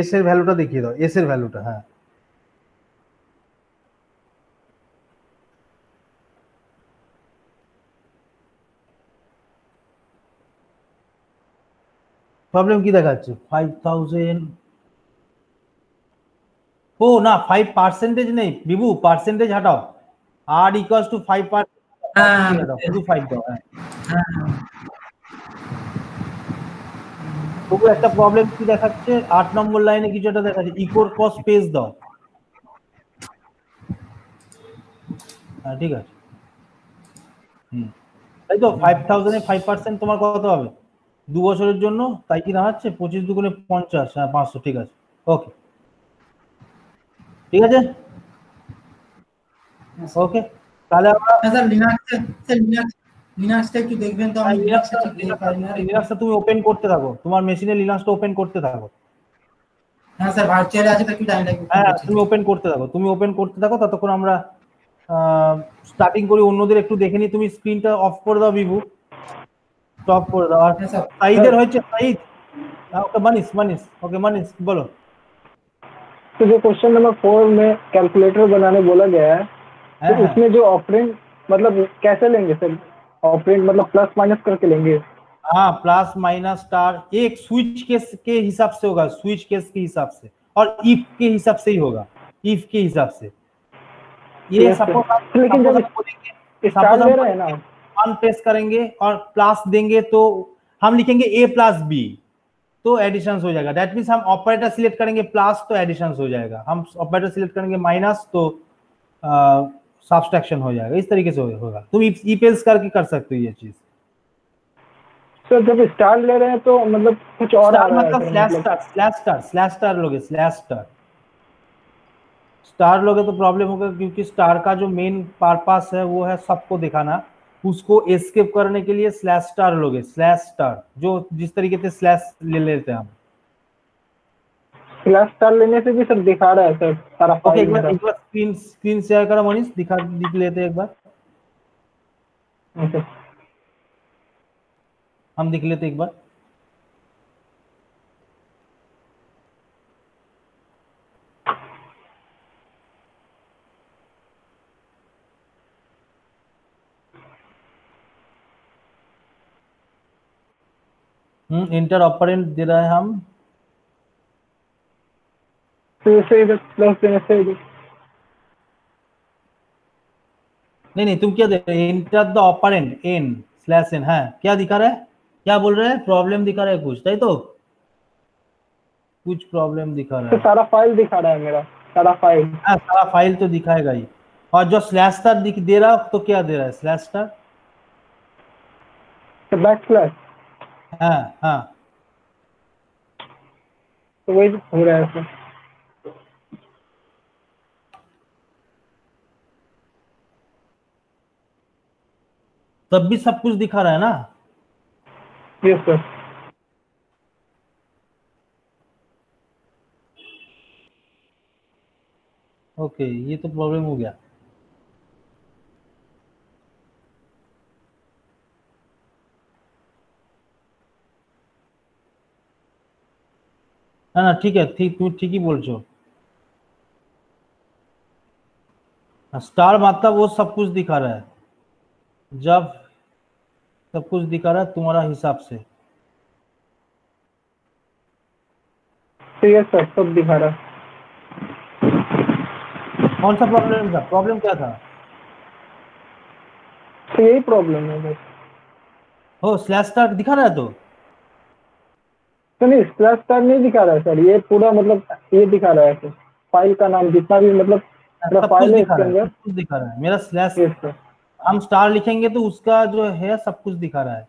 এস এর ভ্যালুটা দেখিয়ে দাও, এস এর ভ্যালুটা। হ্যাঁ প্রবলেম কি দেখাচ্ছে? 5000। ও না, 5% নেই বিভু, পার্সেন্টেজ হাটাও। আর ইকুয়ালস টু 5%, শুধু 5 দাও। হ্যাঁ তবু একটা প্রবলেম কি দেখাচ্ছে, 8 নম্বর লাইনে কিছু একটা দেখাচ্ছে, ইকোর পর স্পেস দাও। হ্যাঁ ঠিক আছে। তাই তো 5000 এ 5% তোমার কত হবে? 2 বছরের জন্য, তাই কি দাঁড়াচ্ছে 25 দুগুণে 50, হ্যাঁ 500। ঠিক আছে, ওকে ঠিক আছে ওকে। তাহলে আমরা স্যার লিনাক্সটা একটু দেখবেন তো, আমি লিনাক্সটা ঠিক দেখতে পারি না। লিনাক্সটা তুমি ওপেন করতে থাকো, তোমার মেশিনে লিনাক্সটা ওপেন করতে থাকো। হ্যাঁ স্যার ভার্চুয়ালি আছে তো একটু টাইম লাগবে। হ্যাঁ তুমি ওপেন করতে থাকো, ততক্ষণ আমরা স্টার্টিং করি। অন্যদের একটু দেখে নিই। তুমি স্ক্রিনটা অফ করে দাও বিভু, স্টপ করে দাও। আর সাইদের হচ্ছে সাইদ, ওকে মানিস ওকে মানিস বলো। तो जो क्वेश्चन नंबर 4 में कैलकुलेटर बनाने बोला गया है, तो उसमें जो ऑपरेंड मतलब कैसे लेंगे सर? ऑपरेंड मतलब प्लस माइनस करके लेंगे? हाँ प्लस माइनस स्टार एक स्विच केस के हिसाब से होगा, स्विच केस के हिसाब से, और इफ के हिसाब से ही होगा, इफ के हिसाब से। ये सपोज लेकिन जब स्टार ले रहे हैं ना, वन प्रेस करेंगे और प्लस देंगे तो हम लिखेंगे ए प्लस बी, तो एडिशन हो जाएगा। दैट मीन्स हम ऑपरेटर सिलेक्ट करेंगे प्लस तो एडिशन हो जाएगा, हम ऑपरेटर सिलेक्ट करेंगे माइनस तो सब्सट्रैक्शन हो जाएगा। इस तरीके से होगा। तुम इफ एल्स करके कर सकते हो ये चीज। सर जब स्टार ले रहे हैं तो मतलब कुछ और आ रहा है, मतलब स्लैश स्टार लोगे, स्टार लोगे तो प्रॉब्लम होगा, क्योंकि स्टार का जो मेन पर्पस है वो है सबको दिखाना। उसको एस्केप करने के लिए स्लैश स्टार लोगे, स्लैश स्टार, जो जिस तरीके से स्लैश ले लेते हैं हम। स्लैश स्टार लेने से भी सर दिखा रहा है सर सारा फाइल। एक बार स्क्रीन शेयर करो मनीष, दिख लेते एक बार, हम दिख लेते एक बार। इंटर ऑपरेंट दे रहा है हम, प्लस देने से नहीं तुम क्या दे रहे हो? Enter the operand n slash n. है क्या दिखा रहा है, क्या बोल रहे हैं? प्रॉब्लम दिखा रहा है कुछ, ताई तो कुछ प्रॉब्लम दिखा रहा है। सारा फाइल दिखा रहा है मेरा, सारा फाइल। हाँ सारा फाइल तो दिखाएगा ही। और जो स्लैश स्टार दे रहा तो क्या दे रहा है स्लैश स्टार? Back slash. हाँ तो वही हो रहा है सर। तब भी सब कुछ दिखा रहा है ना? Yes sir. ओके ये तो प्रॉब्लम हो गया। ना ठीक है, तुम ठीक ही बोल छो। स्टार मतलब वो सब कुछ दिखा रहा है, जब सब कुछ दिखा रहा है तुम्हारा हिसाब से। यस सर सब दिखा रहा है। कौन सा प्रॉब्लम था? प्रॉब्लम क्या था? तो यही प्रॉब्लम है बस। हो स्लैश स्टार दिखा रहा है तो नहीं स्लैश स्टार नहीं दिखा रहा है सर, ये पूरा मतलब ये दिखा रहा है सर, फाइल का नाम जितना भी मतलब मेरा सब कुछ फाइल है दिखा इसके रहा है, अंदर। सब कुछ दिखा रहा है मेरा स्लैश। Yes sir. हम स्टार लिखेंगे तो उसका जो है सब कुछ दिखा रहा है।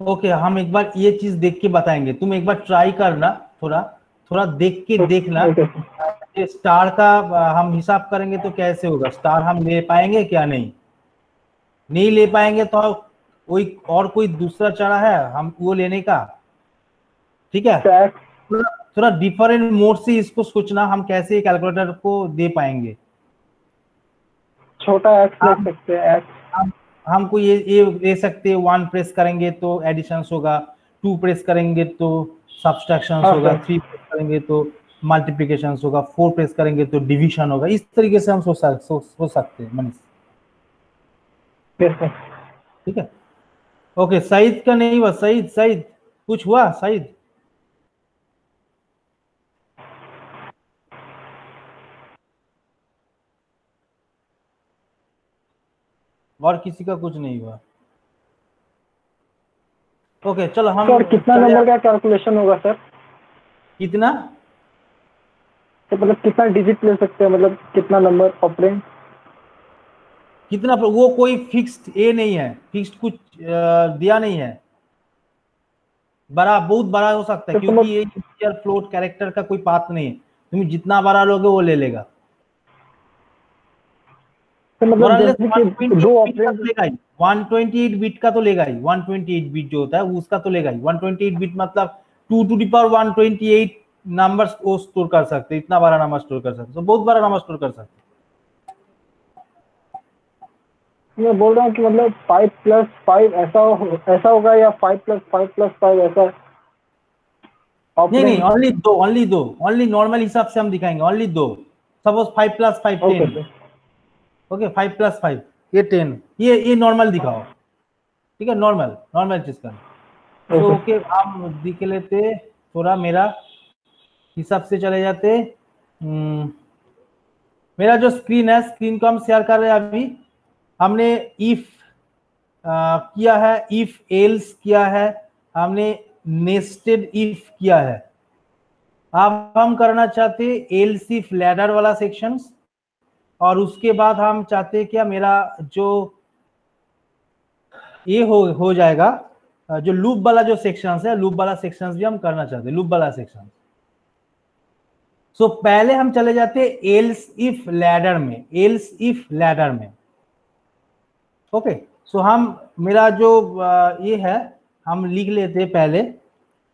ओके, हम एक बार ये चीज देख के बताएंगे, तुम एक बार ट्राई करना, थोड़ा थोड़ा देख के देखना। Okay sir. ये स्टार का हम हिसाब करेंगे तो कैसे होगा, स्टार हम ले पाएंगे क्या, नहीं नहीं ले पाएंगे तो कोई और कोई दूसरा चारा है हम वो लेने का। ठीक है, टैक्स थोड़ा थोड़ा डिफरेंट मोड से इसको सोचना, हम कैसे कैलकुलेटर को दे पाएंगे। छोटा एक्स ले हम सकते हैं, एक्स। हमको ये ले सकते हैं, 1 प्रेस करेंगे तो एडिशन होगा, 2 प्रेस करेंगे तो सब्सट्रैक्शन हाँ होगा, सर। 3 प्रेस करेंगे तो मल्टीप्लिकेशन होगा, 4 प्रेस करेंगे तो डिवीजन होगा। इस तरीके से हम सोच सकते हैं मनीष। Yes sir. ठीक है, ओके। सईद का नहीं हुआ, सईद सईद कुछ हुआ सईद? और किसी का कुछ नहीं हुआ? ओके चलो हम सर कितना चले नंबर का कैलकुलेशन होगा सर? कितना तो मतलब कितना डिजिट ले सकते हैं, मतलब कितना नंबर ऑपरेंड? कितना वो कोई फिक्स्ड ए नहीं है, फिक्स्ड कुछ दिया नहीं है। बड़ा बहुत बड़ा हो सकता है तो क्योंकि ये इंटीजर फ्लोट कैरेक्टर का कोई पाथ नहीं है, तुम जितना बड़ा लोगे वो ले लेगा। तो मतलब जैसे कि 128 दो बिट का ऑपरेंड। तो लेगा ही, 128 बिट का तो लेगा ही, 128 बिट जो होता है उसका तो लेगा ही। 128 बिट मतलब 2 टू द पावर 128 नंबर्स वो स्टोर कर सकते, इतना बड़ा नंबर स्टोर कर सकते, तो बहुत बड़ा नंबर स्टोर कर सकते। मैं बोल रहा हूँ कि मतलब 5+5 ऐसा होगा या 5+5+5 ऐसा नहीं नहीं, ऑपरेंड? ओनली नॉर्मल हिसाब से हम दिखाएंगे, ओनली दो। Suppose 5 + 5 okay 10। सर। ओके 5 + 5 ये 10, ये नॉर्मल दिखाओ। ठीक है, नॉर्मल नॉर्मल चीज का। तो ओके। ओके हम दिख लेते, थोड़ा मेरा हिसाब से चले जाते। मेरा जो स्क्रीन है, स्क्रीन को हम शेयर कर रहे हैं अभी। हमने इफ किया है, इफ एल्स किया है, हमने नेस्टेड इफ किया है। अब हम करना चाहते एल्स इफ लैडर वाला सेक्शंस, और उसके बाद हम चाहते क्या, मेरा जो ये हो जाएगा जो लूप वाला जो सेक्शंस है, लूप वाला सेक्शंस भी हम करना चाहते हैं, लूप वाला सेक्शन। सो पहले हम चले जाते एल्स इफ लैडर में, एल्स इफ लैडर में। ओके सो हम मेरा जो ये है हम लिख लेते पहले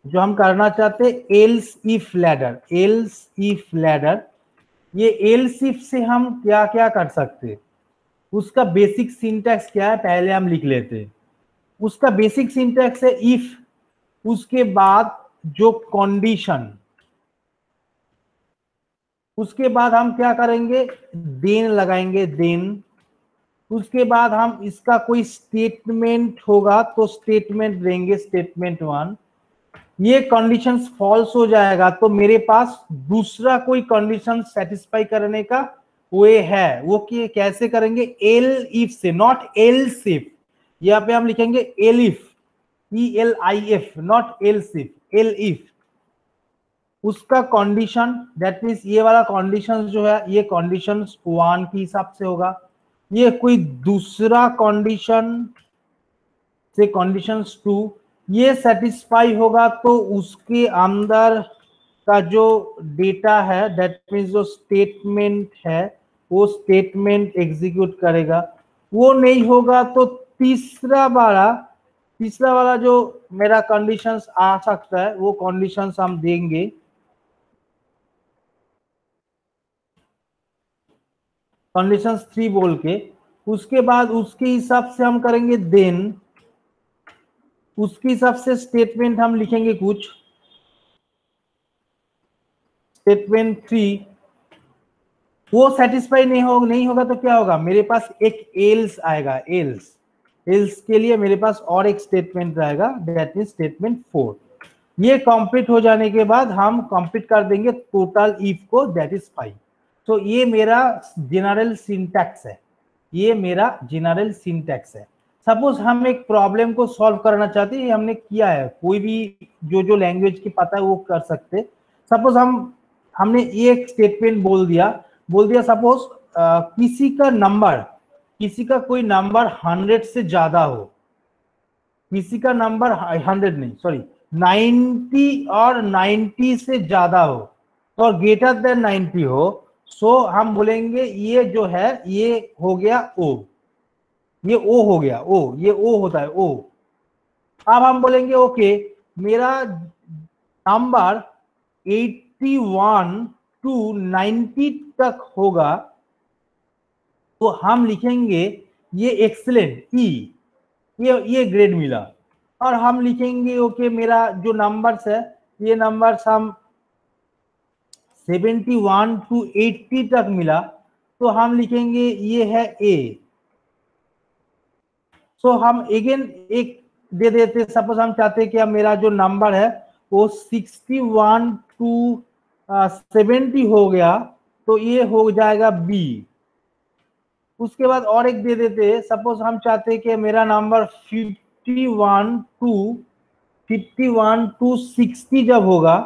जो हम करना चाहते else if ladder, else if ladder. ये एल्स इफ से हम क्या क्या कर सकते, उसका बेसिक सिंटैक्स क्या है पहले हम लिख लेते हैं। उसका बेसिक सिंटैक्स है इफ, उसके बाद जो कंडीशन, उसके बाद हम क्या करेंगे देन लगाएंगे, देन उसके बाद हम इसका कोई स्टेटमेंट होगा तो स्टेटमेंट देंगे, स्टेटमेंट 1। ये कंडीशंस फॉल्स हो जाएगा तो मेरे पास दूसरा कोई कंडीशन सेटिस्फाई करने का वे है, वो कैसे करेंगे, एल इफ से, नॉट एल्स इफ। यहाँ पे हम लिखेंगे L if, ELIF, not else if, L if. उसका कंडीशन दैट मीन्स ये वाला कंडीशन जो है ये कंडीशन 1 के हिसाब से होगा। ये कोई दूसरा कंडीशन से कंडीशन 2 ये सेटिस्फाई होगा तो उसके अंदर का जो डेटा है दैट मीन्स जो स्टेटमेंट है वो स्टेटमेंट एग्जीक्यूट करेगा। वो नहीं होगा तो तीसरा वाला जो मेरा कंडीशंस आ सकता है वो कंडीशंस हम देंगे। कंडीशंस 3 बोल के उसके बाद उसके हिसाब से हम करेंगे देन, उसके हिसाब से स्टेटमेंट हम लिखेंगे कुछ, स्टेटमेंट 3। वो सेटिस्फाई नहीं होगा तो क्या होगा, मेरे पास एक एल्स आएगा, एल्स के लिए मेरे पास और एक स्टेटमेंट रहेगा दैट इज स्टेटमेंट 4। ये कंप्लीट हो जाने के बाद हम कंप्लीट कर देंगे टोटल इफ को दैट इज 5। तो ये मेरा जनरल सिंटैक्स है, ये मेरा जनरल सिंटैक्स है। सपोज हम एक प्रॉब्लम को सॉल्व करना चाहते हैं, हमने किया है, कोई भी जो लैंग्वेज की पता है वो कर सकते। सपोज हम हमने ये एक स्टेटमेंट बोल दिया सपोज किसी का कोई नंबर 100 से ज्यादा हो, किसी का नंबर 100 नहीं सॉरी 90 और 90 से ज्यादा हो तो और ग्रेटर देन 90 हो, सो हम बोलेंगे ये जो है ये हो गया ओ, ये ओ हो गया ओ, ये ओ होता है ओ। अब हम बोलेंगे ओके मेरा नंबर 81 टू 90 तक होगा तो हम लिखेंगे ये एक्सीलेंट ई, ये ग्रेड मिला। और हम लिखेंगे ओके मेरा जो नंबर्स है ये नंबर्स हम 71 टू 80 तक मिला तो हम लिखेंगे ये है ए। सो हम अगेन एक दे देते, सपोज हम चाहते हैं कि अब मेरा जो नंबर है वो 61 टू 70 हो गया तो ये हो जाएगा बी। उसके बाद और एक दे देते, सपोज हम चाहते हैं कि मेरा नंबर 51 टू 60 जब होगा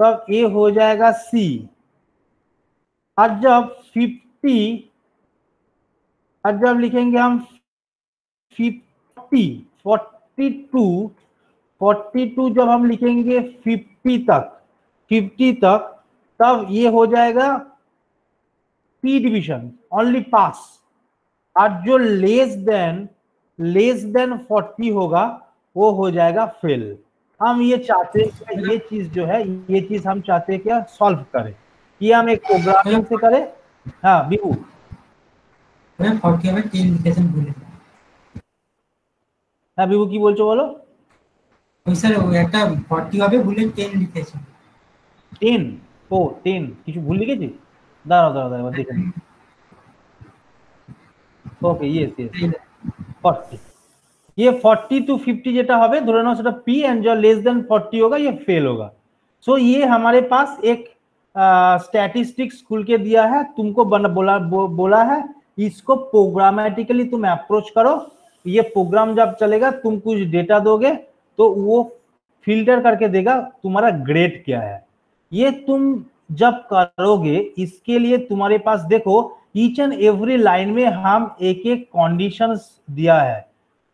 तब ए हो जाएगा सी। और जब 50 और जब लिखेंगे हम 42 जब हम लिखेंगे 50 तक तब ये हो जाएगा पी डिवीजन ओनली पास। और जो लेस देन 40 होगा वो हो जाएगा फेल। हम ये चाहते हैं ये चीज जो है ये चीज हम चाहते हैं क्या सॉल्व करें, ये हम एक प्रोग्रामिंग से करें। हाँ बिहू 40 হবে 10 লিখেছেন ভুলে। হ্যাঁ বিভু কি বলছো বলো। ওই স্যার ও একটা 40 হবে ভুলে 10 লিখেছেন। 10 ও 10 কিছু ভুল লিখেছি, দাঁড়াও দেখে নিই। ওকে यस 40, ये 40 टू 50 যেটা হবে ধরে নাও সেটা পি एंड जो लेस देन 40 होगा ये फेल होगा। सो ये हमारे पास एक स्टैटिस्टिक्स खुल के दिया है, तुमको बोला है इसको प्रोग्रामेटिकली तुम अप्रोच करो। ये प्रोग्राम जब चलेगा तुम कुछ डेटा दोगे तो वो फिल्टर करके देगा तुम्हारा ग्रेड क्या है। ये तुम जब करोगे इसके लिए तुम्हारे पास देखो ईच एंड एवरी लाइन में हम एक एक कंडीशंस दिया है।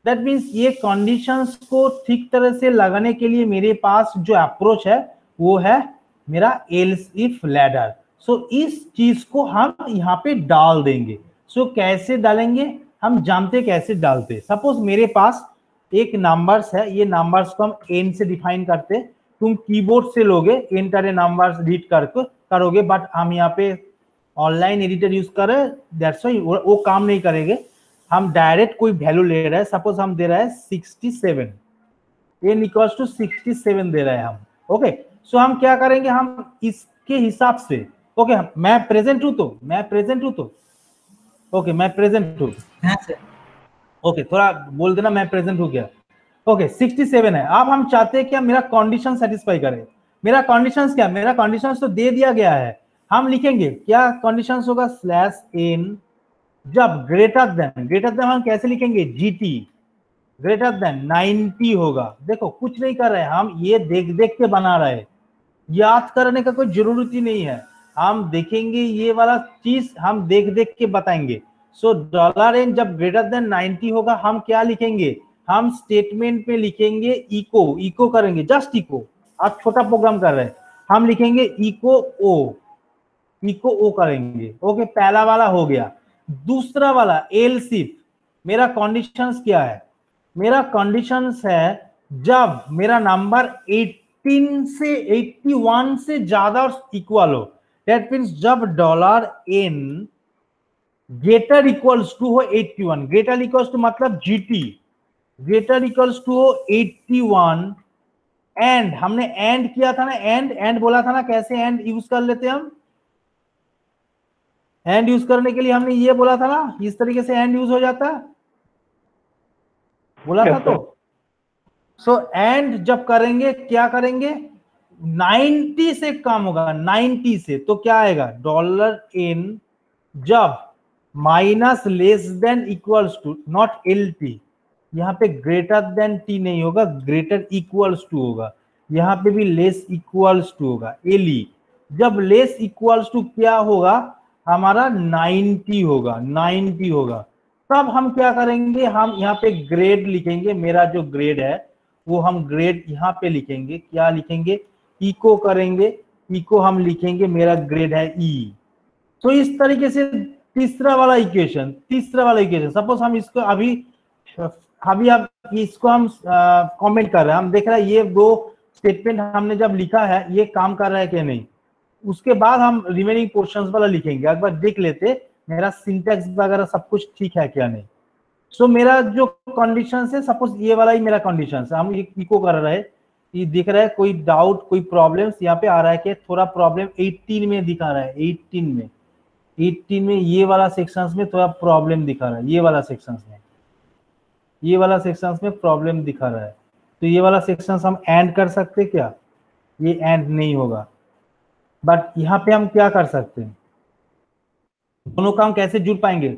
दैट मीन्स ये कंडीशंस को ठीक तरह से लगाने के लिए मेरे पास जो अप्रोच है वो है मेरा एल्स इफ लैडर। सो इस चीज को हम यहाँ पे डाल देंगे। सो कैसे डालेंगे हम जानते कैसे डालते। सपोज मेरे पास एक नंबर्स है, ये नंबर्स को हम एन से डिफाइन करते, तुम कीबोर्ड से लोगे एंटर ए नंबर्स रीड करके करोगे, बट हम यहाँ पे ऑनलाइन एडिटर यूज करें दैट्स व्हाई वो काम नहीं करेंगे। हम डायरेक्ट कोई वैल्यू ले रहे हैं, सपोज हम दे रहे हैं 67, n इक्वल्स टू 67 दे रहे हैं हम। ओके सो हम क्या करेंगे हम इसके हिसाब से ओके मैं प्रेजेंट हूं तो ओके मैं प्रेजेंट हूं। हाँ सर ओके थोड़ा बोल देना मैं प्रेजेंट हूं क्या। ओके 67 है। अब हम चाहते हैं क्या मेरा कंडीशन सेटिस्फाई करे। मेरा कंडीशंस क्या, मेरा कंडीशंस तो दे दिया गया है। हम लिखेंगे क्या कंडीशंस होगा /n जब ग्रेटर देन हम कैसे लिखेंगे जीटी ग्रेटर देन 90 होगा। देखो कुछ नहीं कर रहे हम, ये देख के बना रहे हैं, याद करने का कोई जरूरत ही नहीं है। हम देखेंगे ये वाला चीज हम देख के बताएंगे। सो $n जब ग्रेटर देन 90 होगा हम क्या लिखेंगे, हम स्टेटमेंट में लिखेंगे इको करेंगे, जस्ट इको। आप छोटा प्रोग्राम कर रहे हैं, हम लिखेंगे इको ओ करेंगे। ओके पहला वाला हो गया। दूसरा वाला एल्स इफ मेरा कंडीशंस क्या है, मेरा कंडीशंस है जब मेरा नंबर 18 से 81 से ज्यादा और इक्वल हो। दैट मीन्स जब $n ग्रेटर इक्वल्स टू हो 81, ग्रेटर इक्वल्स टू मतलब जीटी ग्रेटर इक्वल्स टू हो 81 एंड हमने एंड किया था ना, एंड बोला था ना, कैसे एंड यूज कर लेते हम, एंड यूज करने के लिए हमने ये बोला था ना, इस तरीके से एंड यूज हो जाता बोला था। तो सो एंड जब करेंगे क्या करेंगे 90 से कम होगा, 90 से तो क्या आएगा $n जब minus less than equals to not LT, यहाँ पे ग्रेटर देन T नहीं होगा, ग्रेटर इक्वल्स टू होगा, यहाँ पे भी लेस इक्वल्स टू होगा LE। जब लेस इक्वल्स टू क्या होगा, हमारा 90 होगा, 90 होगा, तब हम क्या करेंगे, हम यहाँ पे ग्रेड लिखेंगे। मेरा जो ग्रेड है वो हम ग्रेड यहाँ पे लिखेंगे, क्या लिखेंगे, इको करेंगे, इको हम लिखेंगे मेरा ग्रेड है ई। तो इस तरीके से तीसरा वाला इक्वेशन, सपोज हम इसको अभी अभी आप इसको हम कमेंट कर रहे हैं, हम देख रहे हैं ये दो स्टेटमेंट हमने जब लिखा है ये काम कर रहा है कि नहीं, उसके बाद हम रिमेनिंग पोर्शंस वाला लिखेंगे। एक बार देख लेते मेरा सिंटैक्स वगैरह सब कुछ ठीक है क्या नहीं। सो मेरा जो कंडीशन है, सपोज ये वाला ही मेरा कंडीशन है, हम इको कर रहे हैं, ये दिख रहा है कोई डाउट कोई प्रॉब्लम्स यहाँ पे आ रहा है कि थोड़ा प्रॉब्लम 18 में दिखा रहा है, 18 में ये वाला सेक्शंस में थोड़ा प्रॉब्लम दिखा रहा है, ये वाला सेक्शंस में प्रॉब्लम दिखा रहा है। तो ये वाला सेक्शंस हम एंड कर सकते हैं क्या, ये एंड नहीं होगा। बट यहाँ पे हम क्या कर सकते हैं, दोनों काम कैसे जुड़ पाएंगे,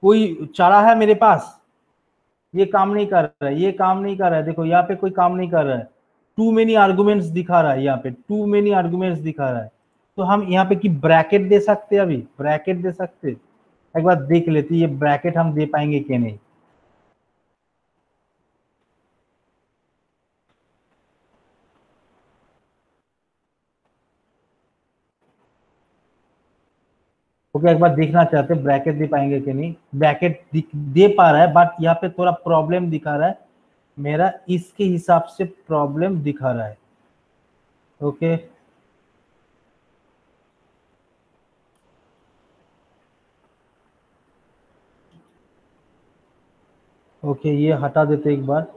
कोई चारा है मेरे पास, ये काम नहीं कर रहा है, ये काम नहीं कर रहा है, देखो यहाँ पे कोई काम नहीं कर रहा है, टू मेनी आर्गुमेंट्स दिखा रहा है, यहाँ पे टू मेनी आर्गुमेंट्स दिखा रहा है। तो हम यहाँ पे की ब्रैकेट दे सकते हैं, अभी ब्रैकेट दे सकते, एक बार देख लेते ये ब्रैकेट हम दे पाएंगे कि नहीं। ओके, एक बार देखना चाहते हैं ब्रैकेट दे पाएंगे कि नहीं। ब्रैकेट दे पा रहा है, बट यहाँ पे थोड़ा प्रॉब्लम दिखा रहा है, मेरा इसके हिसाब से प्रॉब्लम दिखा रहा है। ओके ओके, ये हटा देते एक बार,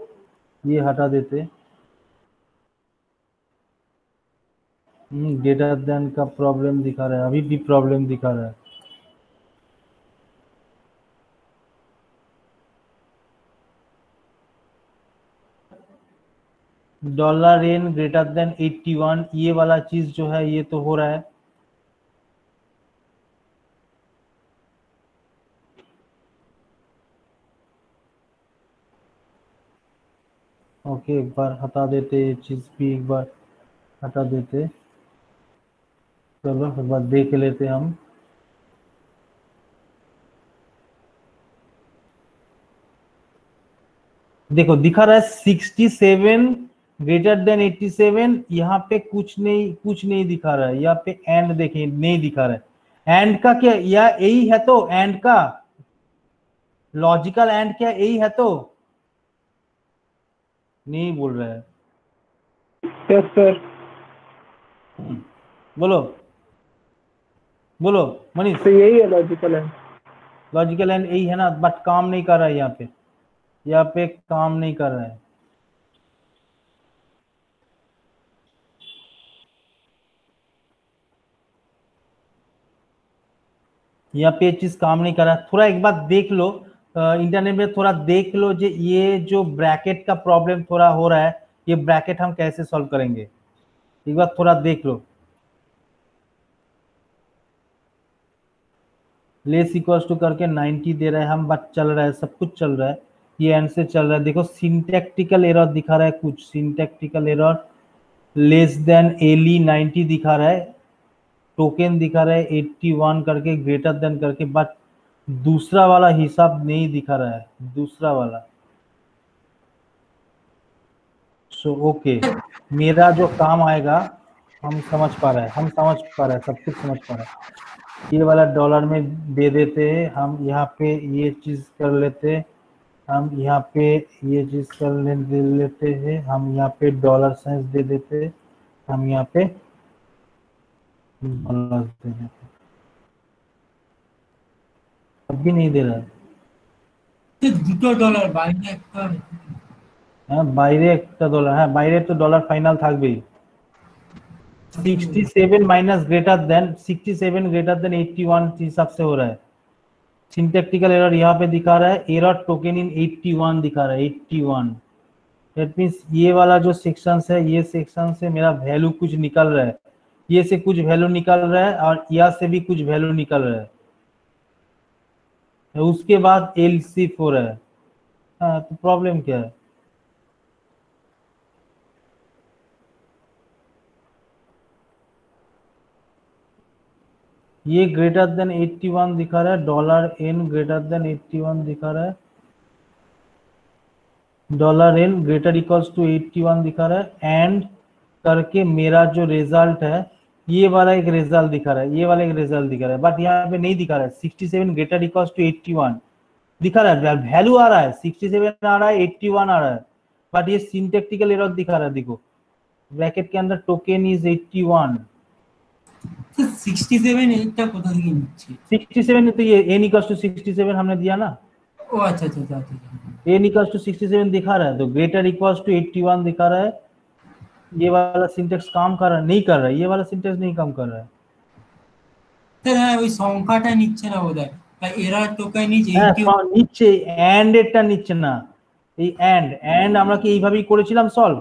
ये हटा देते। ग्रेटर देन का प्रॉब्लम दिखा रहा है, अभी भी प्रॉब्लम दिखा रहा है। डॉलर एन ग्रेटर देन 81, ये वाला चीज जो है ये तो हो रहा है। ओके, एक बार हटा देते, ये चीज भी एक बार हटा देते। चलो एक बार देख लेते हम। देखो दिखा रहा है 67 ग्रेटर देन 87, यहाँ पे कुछ नहीं दिखा रहा है। यहाँ पे एंड देखिए नहीं दिखा रहा है। एंड का क्या, या यही है तो एंड का लॉजिकल एंड क्या यही है तो, नहीं बोल रहा है। Yes sir. बोलो बोलो मनीष। तो यही है लॉजिकल एंड। लॉजिकल एंड यही है ना, बट काम नहीं कर रहा है यहाँ पे काम नहीं कर रहा है। यहाँ पे चीज काम नहीं कर रहा है। थोड़ा एक बार देख लो इंटरनेट में, थोड़ा देख लो जो ये जो ब्रैकेट का प्रॉब्लम थोड़ा हो रहा है, ये ब्रैकेट हम कैसे सॉल्व करेंगे, एक बार थोड़ा देख लो। लेस इक्वल्स टू करके 90 दे रहा है हम, बट चल रहा है, सब कुछ चल रहा है, ये एंड से चल रहा है। देखो सिंटैक्टिकल एरर दिखा रहा है, कुछ syntactical error, less than LE 90 दिखा रहा है, टोकन दिखा रहा है 81 करके, ग्रेटर देन करके, बट दूसरा वाला हिसाब नहीं दिखा रहा है, दूसरा वाला। सो ओके, मेरा जो काम आएगा हम समझ पा रहे हैं, सब कुछ समझ पा रहे हैं। ये वाला डॉलर में दे देते हैं हम, यहाँ पे ये चीज कर लेते, हम यहाँ पे ये चीज दे लेते हैं, हम यहाँ पे डॉलर साइंस दे देते, हम यहाँ पे डॉलर दे देते। अब भी नहीं दे रहा है, $2 বাইরে একটা হ্যাঁ বাইরে একটা ডলার, হ্যাঁ বাইরে তো ডলার ফাইনাল থাকবেই। 67 माइनस ग्रेटर देन 81 हिसाब से हो रहा है। सिंटैक्टिकल एरर यहाँ पे दिखा रहा है, एरर टोकन इन 81 दिखा रहा है, 81। दैट मींस ये वाला जो सेक्शन है, ये सेक्शन से मेरा वैल्यू कुछ निकल रहा है, ये से कुछ वैल्यू निकल रहा है और यहाँ से भी कुछ वैल्यू निकल रहा है, उसके बाद एलसीफ हो रहा है। हाँ तो प्रॉब्लम क्या है, ये ग्रेटर देन 81 दिखा रहा है, डॉलर एन ग्रेटर देन 81 दिखा रहा है, dollar n greater equals to 81 दिखा रहा है, एंड करके मेरा जो रिजल्ट है ये वाला एक रिजल्ट दिखा रहा है, ये वाला एक रिजल्ट दिखा रहा है, बट यहाँ पे नहीं दिखा रहा है 67 ग्रेटर इक्वल्स टू 81 दिखा रहा है, वैल्यू आ रहा है 67 आ रहा है, 81 आ रहा है, बट ये सिंटैक्टिकल एरर दिखा रहा है। देखो ब्रैकेट के अंदर टोकन इज 81, तो 67 এইটা কোথা থেকে নিচ্ছে? 67 तो ये n इक्वल्स टू 67 हमने दिया ना, ও আচ্ছা আচ্ছা আচ্ছা আচ্ছা। n इक्वल्स टू 67 दिखा रहा है, तो ग्रेटर इक्वल्स टू 81 दिखा रहा है। ये वाला सिंटेक्स काम कर रहा है, नहीं कर रहा है, ये वाला सिंटेक्स नहीं काम कर रहा है। স্যার হ্যাঁ ওই সংখ্যাটা নিচ্ছে না বোধহয়, আর এরার টোকেন ইজ হ্যাঁ 81। নিচ্ছে, এন্ড এরটা নিচ্ছে না, এই এন্ড আমরা কি এইভাবেই করেছিলাম সলভ,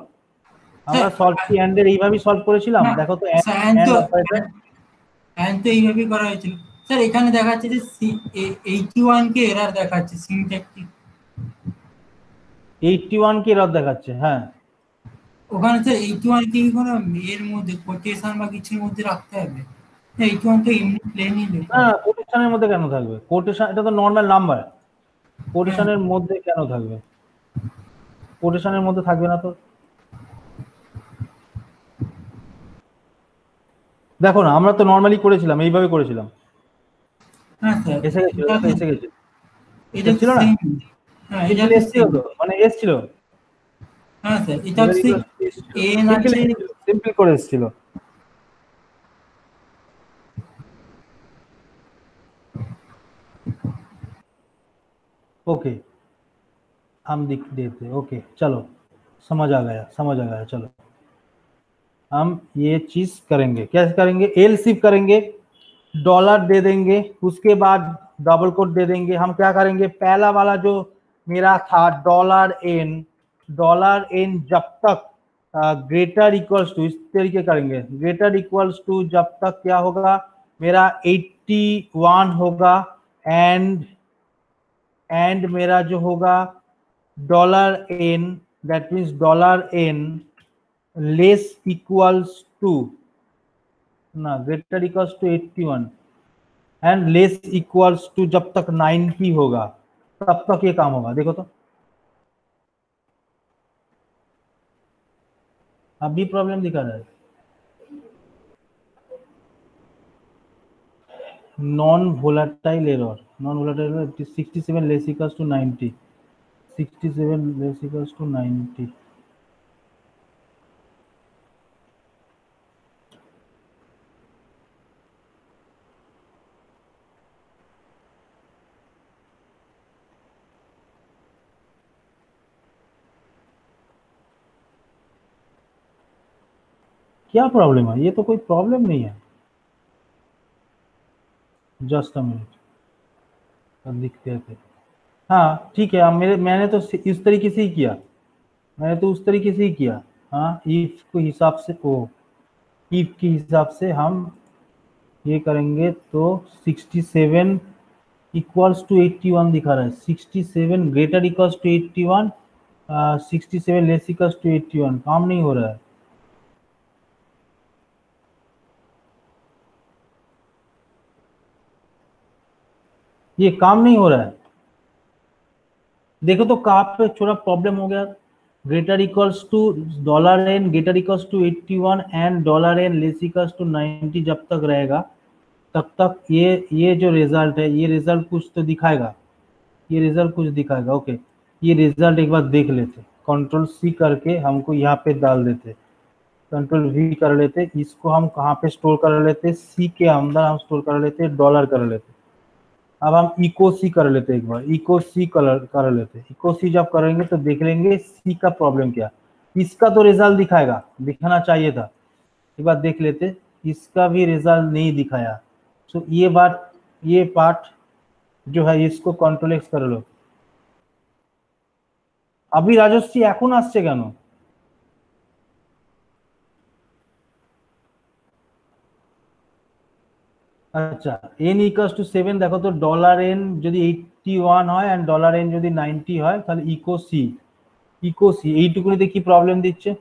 আমরা সলভ কি এন্ড এর এইভাবেই সলভ করেছিলাম, দেখো তো এন্ড তো এন্ড তো এইভাবেই করা হয়েছিল স্যার। এখানে দেখাচ্ছে যে 81 কে এরর দেখাচ্ছে সিনট্যাক্টিক, 81 কে এরর দেখাচ্ছে। হ্যাঁ ওখানে স্যার 81 কি কোনো এর মধ্যে কোটেশন বা কিছুর মধ্যে রাখতে হবে? 81 তো এমনি প্লেনই লেখা। না কোটেশনের মধ্যে কেন থাকবে, কোটেশন এটা তো নরমাল নাম্বার, কোটেশনের মধ্যে কেন থাকবে, কোটেশনের মধ্যে থাকবে না তো। দেখো না আমরা তো নরমালি করেছিলাম, এইভাবে করেছিলাম, হ্যাঁ স্যার এসে গেছিল, এসে গেছিল, এটা ছিল না, হ্যাঁ এটা এসছিল তো, মানে এসছিল, হ্যাঁ স্যার এটা এন আছে, সিম্পল করে এসছিল। ओके हम दिख देते, ओके चलो समझ आ गया, समझ आ गया। चलो हम ये चीज करेंगे, कैसे करेंगे, एल सिप करेंगे, डॉलर दे देंगे, उसके बाद डबल कोट दे देंगे। हम क्या करेंगे, पहला वाला जो मेरा था डॉलर एन जब तक ग्रेटर इक्वल्स टू, इस तरीके करेंगे, ग्रेटर इक्वल्स टू जब तक क्या होगा मेरा 81 होगा, एंड मेरा जो होगा dollar N, that means dollar N less equals to ना greater equals to 81 and less equals to जब तक 90 होगा तब तक ये काम होगा। देखो तो अब भी प्रॉब्लम दिखा रहा है, non volatile error, non volatile error 67 less equals to 90, 67 less equals to 90। क्या प्रॉब्लम है, ये तो कोई प्रॉब्लम नहीं है, जस्ट अ मिनट अब दिखते हैं। हाँ ठीक है, अब मैंने तो इस तरीके से ही किया, मैंने तो उस तरीके से ही किया। हाँ इफ के हिसाब से, ओ इफ के हिसाब से हम ये करेंगे तो 67 इक्वल्स टू 81 दिखा रहा है, 67 greater equals to 81, 67 less equals to 81, काम नहीं हो रहा है। ये काम नहीं हो रहा है, देखो तो कहाँ पे थोड़ा प्रॉब्लम हो गया। Greater equals to dollar n greater equals to 81 and dollar N less equals to 90 जब तक रहेगा तब तक ये जो रिजल्ट है, ये रिजल्ट कुछ तो दिखाएगा, ये रिजल्ट कुछ दिखाएगा। ओके ये रिजल्ट एक बार देख लेते, कंट्रोल सी करके हमको यहाँ पे डाल देते, कंट्रोल वी कर लेते, इसको हम कहाँ पे स्टोर कर लेते, सी के अंदर हम स्टोर कर लेते, डॉलर कर लेते। अब हम इको सी कर लेते, एक बार इको सी कर लेते, इको सी जब करेंगे तो देख लेंगे सी का प्रॉब्लम क्या, इसका तो रिजल्ट दिखाएगा, दिखाना चाहिए था, एक बार देख लेते, इसका भी रिजल्ट नहीं दिखाया। तो ये पार्ट जो है इसको कंट्रोल एक्स कर लो। अभी राजश्री এখন আসছে কেন, अच्छा n इक्वल्स टू 7 देखो तो डॉलर एन যদি 81 হয় এন্ড ডলার এন যদি 90 হয় তাহলে ইকো সি এইটুকুনিতে কি প্রবলেম দিচ্ছে,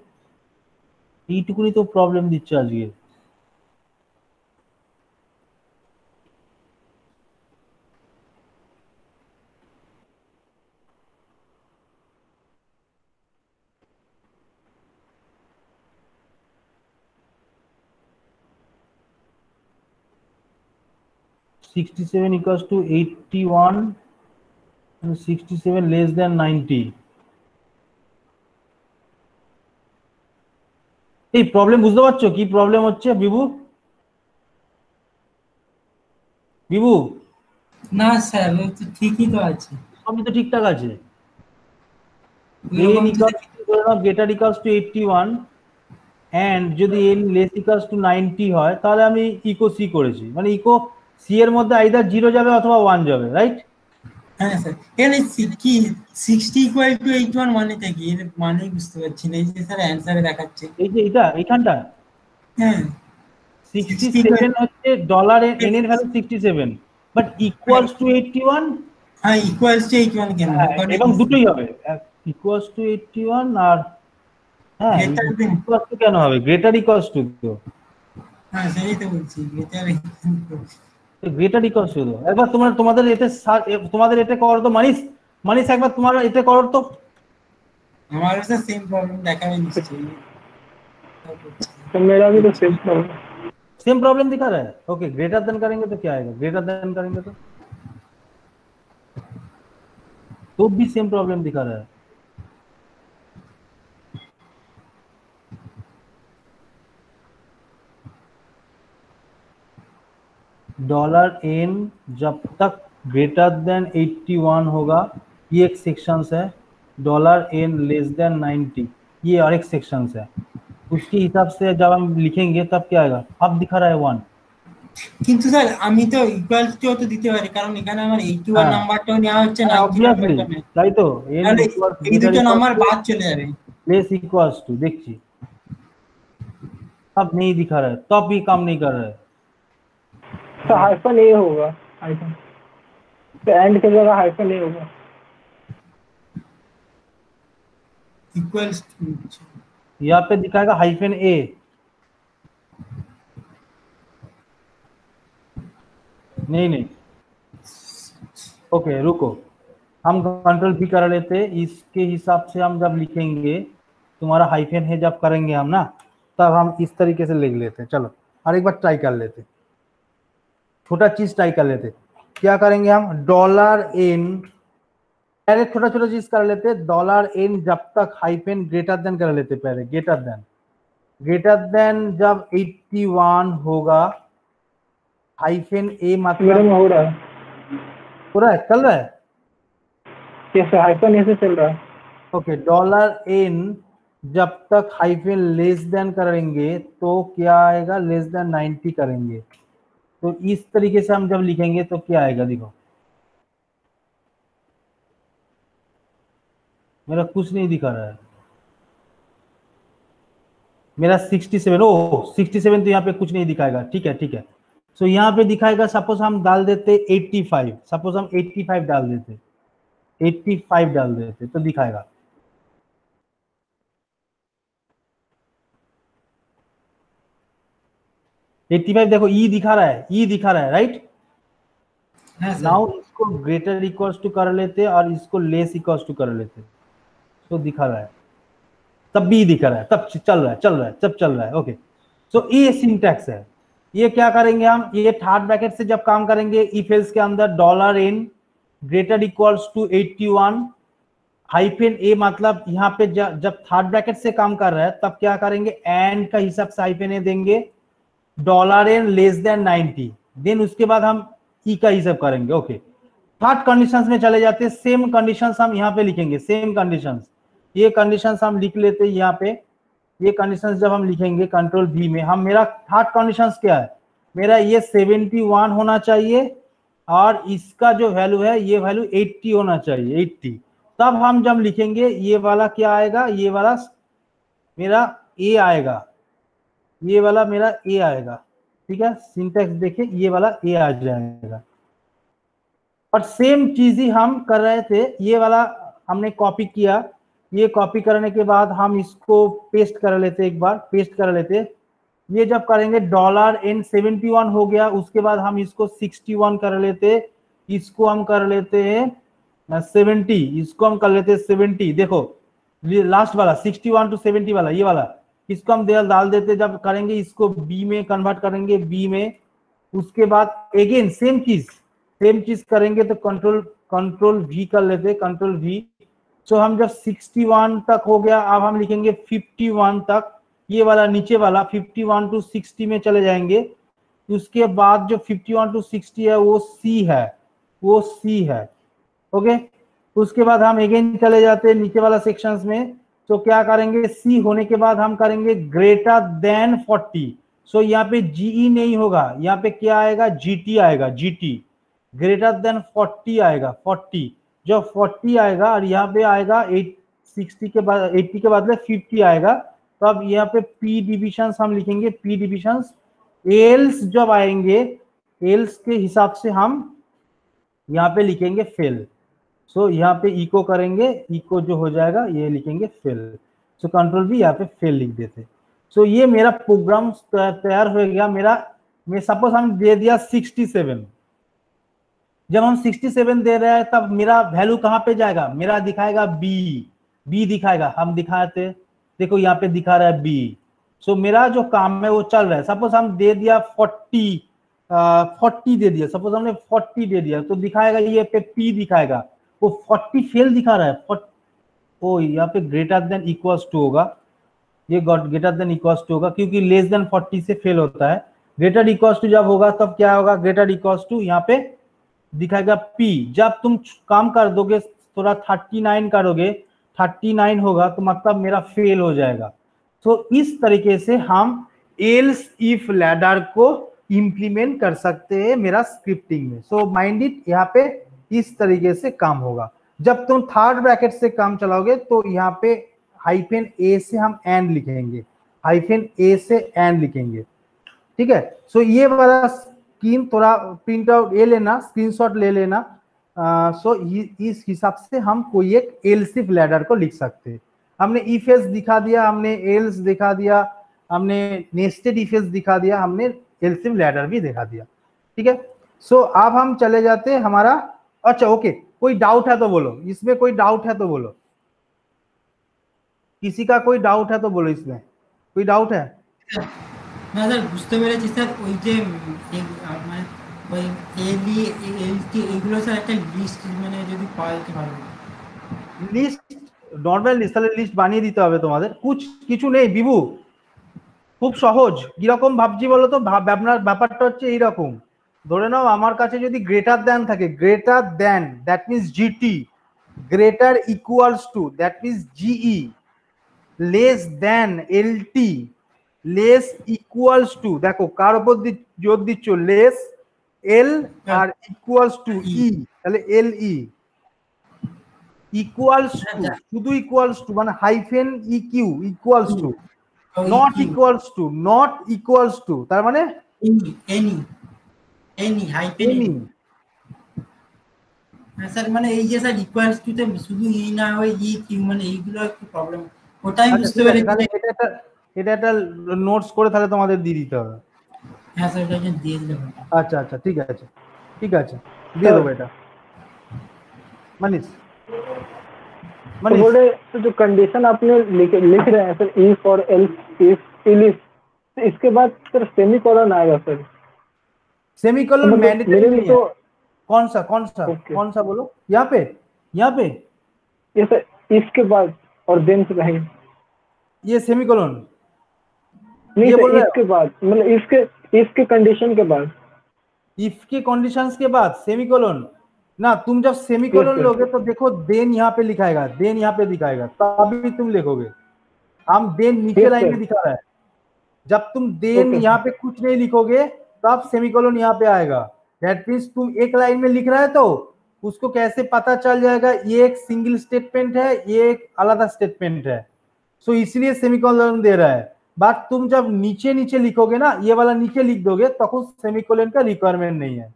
এইটুকুনি তো প্রবলেম দিচ্ছে আজকে। 67 equals to 81 and 67 less than 90. এই প্রবলেম বুঝতে পারছো কি প্রবলেম হচ্ছে বিভু? বিভু না স্যার ও তো ঠিকই তো আছে সবই তো ঠিকঠাক আছে। এরকম n equals to ধরে নাও greater equals to 81 and যদি n less equals to 90 হয় তাহলে আমি ইকো সি করেছি, মানে ইকো সি এর মধ্যে আইদার 0 যাবে অথবা 1 যাবে, রাইট? হ্যাঁ স্যার এখানে কি 60 ইকুয়াল টু 81 মানেটা কি? এর মানে বুঝতে পারছি না। এই যে স্যার অ্যানসারে দেখাচ্ছে এই যে এইখানটা হ্যাঁ 67 হচ্ছে ডলার n এর ভ্যালু 67 বাট ইকুয়ালস টু 81। হ্যাঁ ইকুয়ালস টু 81 কেন? এবং দুটোই হবে ইকুয়ালস টু 81 আর হ্যাঁ ইকুয়ালস টু কেন হবে? গ্রেটার ইকুয়ালস টু তো হ্যাঁ সেটাই তো বলছি গ্রেটার ইকুয়ালস টু তো। একবার তোমাদের এতে করো তো মানিস একবার তোমার এতে করো তো। हमारे साथ सेम प्रॉब्लम देखा है निश्चय तो मेरा भी तो सेम प्रॉब्लम सेम प्रॉब्लम दिखा रहा है। ओके ग्रेटर देन करेंगे तो क्या आएगा? ग्रेटर देन करेंगे तो भी सेम प्रॉब्लम दिखा रहा है। $n जब तक ग्रेटर देन 81 होगा, ये एक सेक्शंस है। $n लेस देन 90 ये और एक सेक्शंस है। उसके हिसाब से जब हम लिखेंगे तब क्या आएगा? अब दिखा रहा है 1 কিন্তু স্যার আমি তো ইকুয়াল টু তো দিতে পারি কারণ এখানে আমার 81 নাম্বারটাও নেওয়া হচ্ছে না অবভিয়াসলি তাই তো এই দুটো নাম্বার বাদ চলে যাবে लेस इक्वल्स टू देखिए अब नहीं दिखा रहा है, तब भी काम नहीं कर रहा है। तो हाइफन ए होगा, हाइफन तो एंड की जगह हाइफन ए होगा। इक्वल्स टू यहाँ पे दिखाएगा हाइफन ए, नहीं ओके रुको हम कंट्रोल भी कर लेते। इसके हिसाब से हम जब लिखेंगे तुम्हारा हाइफन है जब करेंगे हम ना, तब हम इस तरीके से लिख लेते हैं। चलो और एक बार ट्राई कर लेते, छोटा चीज ट्राई कर लेते। क्या करेंगे हम? $n पहले छोटा छोटा चीज कर लेते। $n जब तक हाइफन ग्रेटर देन कर लेते, पहले ग्रेटर देन जब 81 होगा हाइफन ए मतलब मेरे में हो रहा है चल रहा है कैसे हाइफन ऐसे चल रहा है। ओके $n जब तक हाइफन लेस देन करेंगे तो क्या आएगा? लेस देन 90 करेंगे तो इस तरीके से हम जब लिखेंगे तो क्या आएगा? देखो मेरा कुछ नहीं दिखा रहा है, मेरा 67 67 तो यहाँ पे कुछ नहीं दिखाएगा। ठीक है सो यहाँ पे दिखाएगा सपोज हम डाल देते 85, सपोज हम 85 डाल देते 85 डाल देते तो दिखाएगा देखो ई दिखा रहा है राइट। नाउ इसको ग्रेटर इक्वल्स टू कर लेते और इसको लेस इक्वल्स टू कर लेते तो दिखा रहा है, तब भी दिखा रहा है, तब चल रहा है ओके। सो ये सिंटैक्स है। ये क्या करेंगे हम? ये थर्ड ब्रैकेट से जब काम करेंगे इफ एल्स के अंदर $n greater equals to 81 hyphen A मतलब यहाँ पे जब थर्ड ब्रैकेट से काम कर रहा है तब क्या करेंगे? एंड का हिसाब से हाइफन ए देंगे $n लेस देन 90 देन उसके बाद हम ई का हिसाब करेंगे। ओके थर्ड कंडीशंस में चले जाते हैं। सेम कंडीशंस हम यहाँ पे लिखेंगे, सेम कंडीशंस ये कंडीशंस हम लिख लेते हैं यहाँ पे। ये कंडीशंस जब हम लिखेंगे कंट्रोल भी में हम, मेरा थर्ड कंडीशंस क्या है? मेरा ये 71 होना चाहिए और इसका जो वैल्यू है ये वैल्यू 80 होना चाहिए 80। तब हम जब लिखेंगे ये वाला क्या आएगा? ये वाला मेरा ए आएगा, ये वाला मेरा ए आएगा। ठीक है सिंटैक्स देखिए ये वाला ए आ जाएगा। और सेम चीज ही हम कर रहे थे, ये वाला हमने कॉपी किया, ये कॉपी करने के बाद हम इसको पेस्ट कर लेते, एक बार पेस्ट कर लेते। ये जब करेंगे $n 71 हो गया, उसके बाद हम इसको 61 कर लेते, इसको हम कर लेते हैं 70, इसको हम कर लेते हैं 70। देखो लास्ट वाला 61 to 70 वाला ये वाला इसको हम डाल देते। जब करेंगे इसको बी में कन्वर्ट करेंगे, बी में उसके बाद अगेन सेम चीज करेंगे तो कंट्रोल वी कर लेते, कंट्रोल वी। सो हम जब 61 तक हो गया, अब हम लिखेंगे 51 तक, ये वाला नीचे वाला 51 to 60 में चले जाएंगे। उसके बाद जो 51 to 60 है वो सी है, वो सी है। ओके, उसके बाद हम अगेन चले जाते हैं नीचे वाला सेक्शंस में। तो क्या करेंगे, सी होने के बाद हम करेंगे ग्रेटर देन 40। सो यहाँ पे जीई नहीं होगा, यहाँ पे क्या आएगा, जीटी आएगा, जीटी। ग्रेटर देन 40 आएगा, 40। जब 40 आएगा और यहाँ पे आएगा 60 के बाद 80 के बदले 50 आएगा, तो अब यहाँ पे पी डिविजन्स हम लिखेंगे, पी डिविजन्स। एल्स जब आएंगे, एल्स के हिसाब से हम यहाँ पे लिखेंगे फेल। सो यहाँ पे इको करेंगे, इको जो हो जाएगा ये लिखेंगे फेल। सो कंट्रोल भी यहाँ पे फेल लिख देते। सो ये मेरा प्रोग्राम तैयार हो गया मेरा। मैं सपोज हम दे दिया 67। जब हम 67 दे रहे हैं तब मेरा वैल्यू कहाँ पे जाएगा, मेरा दिखाएगा बी दिखाएगा। हम दिखाते, देखो यहाँ पे दिखा रहा है बी। सो मेरा जो काम है वो चल रहा है। सपोज हम दे दिया 40 दे दिया, सपोज हमने 40 दे दिया, तो दिखाएगा ये पे पी दिखाएगा, वो 40 फेल दिखा रहा है। ओ यहाँ पे ग्रेटर देन इक्वल्स टू होगा, ये ग्रेटर देन इक्वल्स टू होगा, क्योंकि लेस देन 40 से फेल होता है। ग्रेटर इक्वल्स टू जब होगा तब क्या होगा, ग्रेटर इक्वल्स टू यहाँ पे दिखाएगा पी। जब तुम काम कर दोगे थोड़ा 39 करोगे, 39 होगा तो मतलब मेरा फेल हो जाएगा। तो इस तरीके से हम एल्स इफ लैडर को इंप्लीमेंट कर सकते हैं मेरा स्क्रिप्टिंग में। सो माइंड इट, यहाँ पे इस तरीके से काम होगा। जब तुम थर्ड ब्रैकेट से काम चलाओगे तो यहाँ पे हाइफेन ए से हम एंड लिखेंगे, हाइफेन ए से एंड लिखेंगे, ठीक है। सो ये वाला स्क्रीन थोड़ा प्रिंट आउट ले लेना, स्क्रीनशॉट ले लेना। सो इस हिसाब से हम कोई एक एल्स इफ लैडर को लिख सकते हैं। हमने इफ एल्स दिखा दिया, हमने एल्स दिखा दिया, हमने नेस्टेड इफ एल्स दिखा दिया, हमने एल्स इफ लैडर भी दिखा दिया, ठीक है। सो अब हम चले जाते हैं हमारा, अच्छा ओके, कोई डाउट है तो बोलो, इसमें कोई डाउट है तो बोलो, किसी का कोई डाउट है तो बोलो, इसमें कोई डाउट है? না স্যার বুঝতে পেরেছি স্যার, ওই যে মানে ওই এলই এলটি এগুলো স্যার একটা লিস্ট মানে যদি পাওয়া যেতে পারে। লিস্ট নরমাল লিস্ট, তাহলে লিস্ট বানিয়ে দিতে হবে তোমাদের। কিছু নেই বিভু, খুব সহজ। কিরকম ভাবছি বলো তো, আপনার ব্যাপারটা হচ্ছে এইরকম। ধরে নাও আমার কাছে যদি গ্রেটার দ্যান থাকে, greater than that means GT, greater equals to that means GE, less than LT, less equals to, দেখো কার উপর জোর দিচ্ছ, লেস এল আর ইকুয়ালস টু ই, তাহলে এল ই, ইকুয়ালস টু, শুধু ইকুয়ালস টু মানে hyphen E Q, equals to, not equals to, not equals to তার মানে এনি হাইফেন এনি। স্যার মানে এই যে স্যার ইকুয়ালস টু তে শুধু ই না হয় ই কিউ, মানে এইগুলো একটু প্রবলেম, ওটাই বুঝতে পেরেছি। এটা একটা নোটস করে তাহলে তোমাদের দিয়ে দিতে হবে। হ্যাঁ স্যার এটা দিয়ে দিলে হবে। আচ্ছা আচ্ছা ঠিক আছে, ঠিক আছে দিয়ে দেবো এটা। मनीष तो बोले तो जो कंडीशन आपने लिख रहे हैं सर, इफ और एल्स, इफ इफ, तो इसके बाद सर सेमीकोलन आएगा सर। सेमीकोलन तो मैंडेटरी नहीं तो है। कौन सा कौन सा बोलो, यहाँ पे ये सर इसके बाद और देन से कहेंगे ये सेमीकोलन नहीं ये बोल सर, रहे इसके बाद मतलब इसके कंडीशन के बाद, इफ के कंडीशंस के बाद सेमीकोलन ना। तुम जब सेमीकोलन लोगे तो देखो देन यहाँ पे लिखाएगा, देन यहाँ पे दिखाएगा, तभी तुम लिखोगे। हम देन नीचे लाइन में दिखा रहा है, जब तुम देन यहाँ पे कुछ नहीं लिखोगे तब सेमीकोलन यहाँ पे आएगा। दैट मीन्स तुम एक लाइन में लिख रहा है तो उसको कैसे पता चल जाएगा ये एक सिंगल स्टेटमेंट है, ये एक अलग स्टेटमेंट है। सो इसलिए सेमीकोलन दे रहा है। बट तुम जब नीचे नीचे लिखोगे ना, ये वाला नीचे लिख दोगे तब सेमीकोलन का रिक्वायरमेंट नहीं है।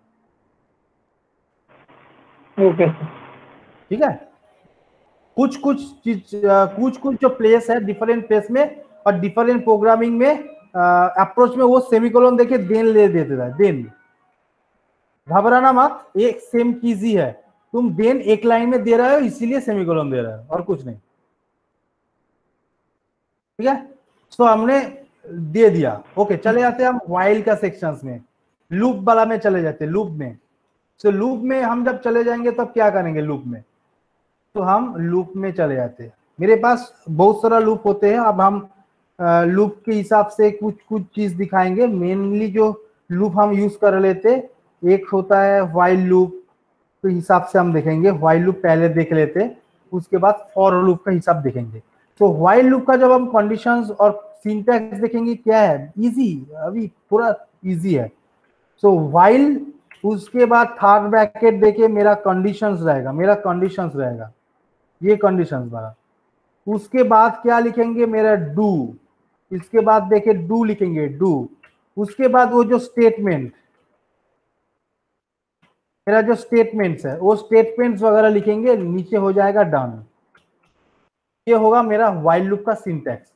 ओके ठीक है। कुछ जो प्लेस है डिफरेंट प्लेस में और डिफरेंट प्रोग्रामिंग में अप्रोच में वो सेमीकोलन देके देन ले देते हैं। देन घबराना मत, एक सेम चीज ही है। तुम देन एक लाइन में दे रहे हो इसीलिए सेमीकोलन दे रहा है और कुछ नहीं, ठीक है। तो हमने दे दिया। ओके चले जाते हैं हम व्हाइल का सेक्शंस में। लूप वाला में चले जाते हैं, लूप में। तो लूप में हम जब चले जाएंगे तब क्या करेंगे लूप में, तो हम लूप में चले जाते हैं। मेरे पास बहुत सारा लूप होते हैं, अब हम लूप के हिसाब से कुछ कुछ चीज दिखाएंगे। मेनली जो लूप हम यूज कर लेते, एक होता है व्हाइल लूप के हिसाब से हम देखेंगे, व्हाइल लूप पहले देख लेते, उसके बाद फॉर लूप का हिसाब देखेंगे। तो व्हाइल लूप का जब हम कंडीशंस और सिंटैक्स देखेंगे क्या है, इजी, अभी पूरा इजी है। सो व्हाइल, उसके बाद थर्ड ब्रैकेट देके मेरा कंडीशंस रहेगा, ये कंडीशंस वाला। उसके बाद क्या लिखेंगे, मेरा डू, इसके बाद देखे डू लिखेंगे, डू। उसके बाद वो जो स्टेटमेंट, मेरा जो स्टेटमेंट्स है वो स्टेटमेंट्स वगैरह लिखेंगे, नीचे हो जाएगा डन। ये होगा मेरा व्हाइल लूप का सिंटैक्स।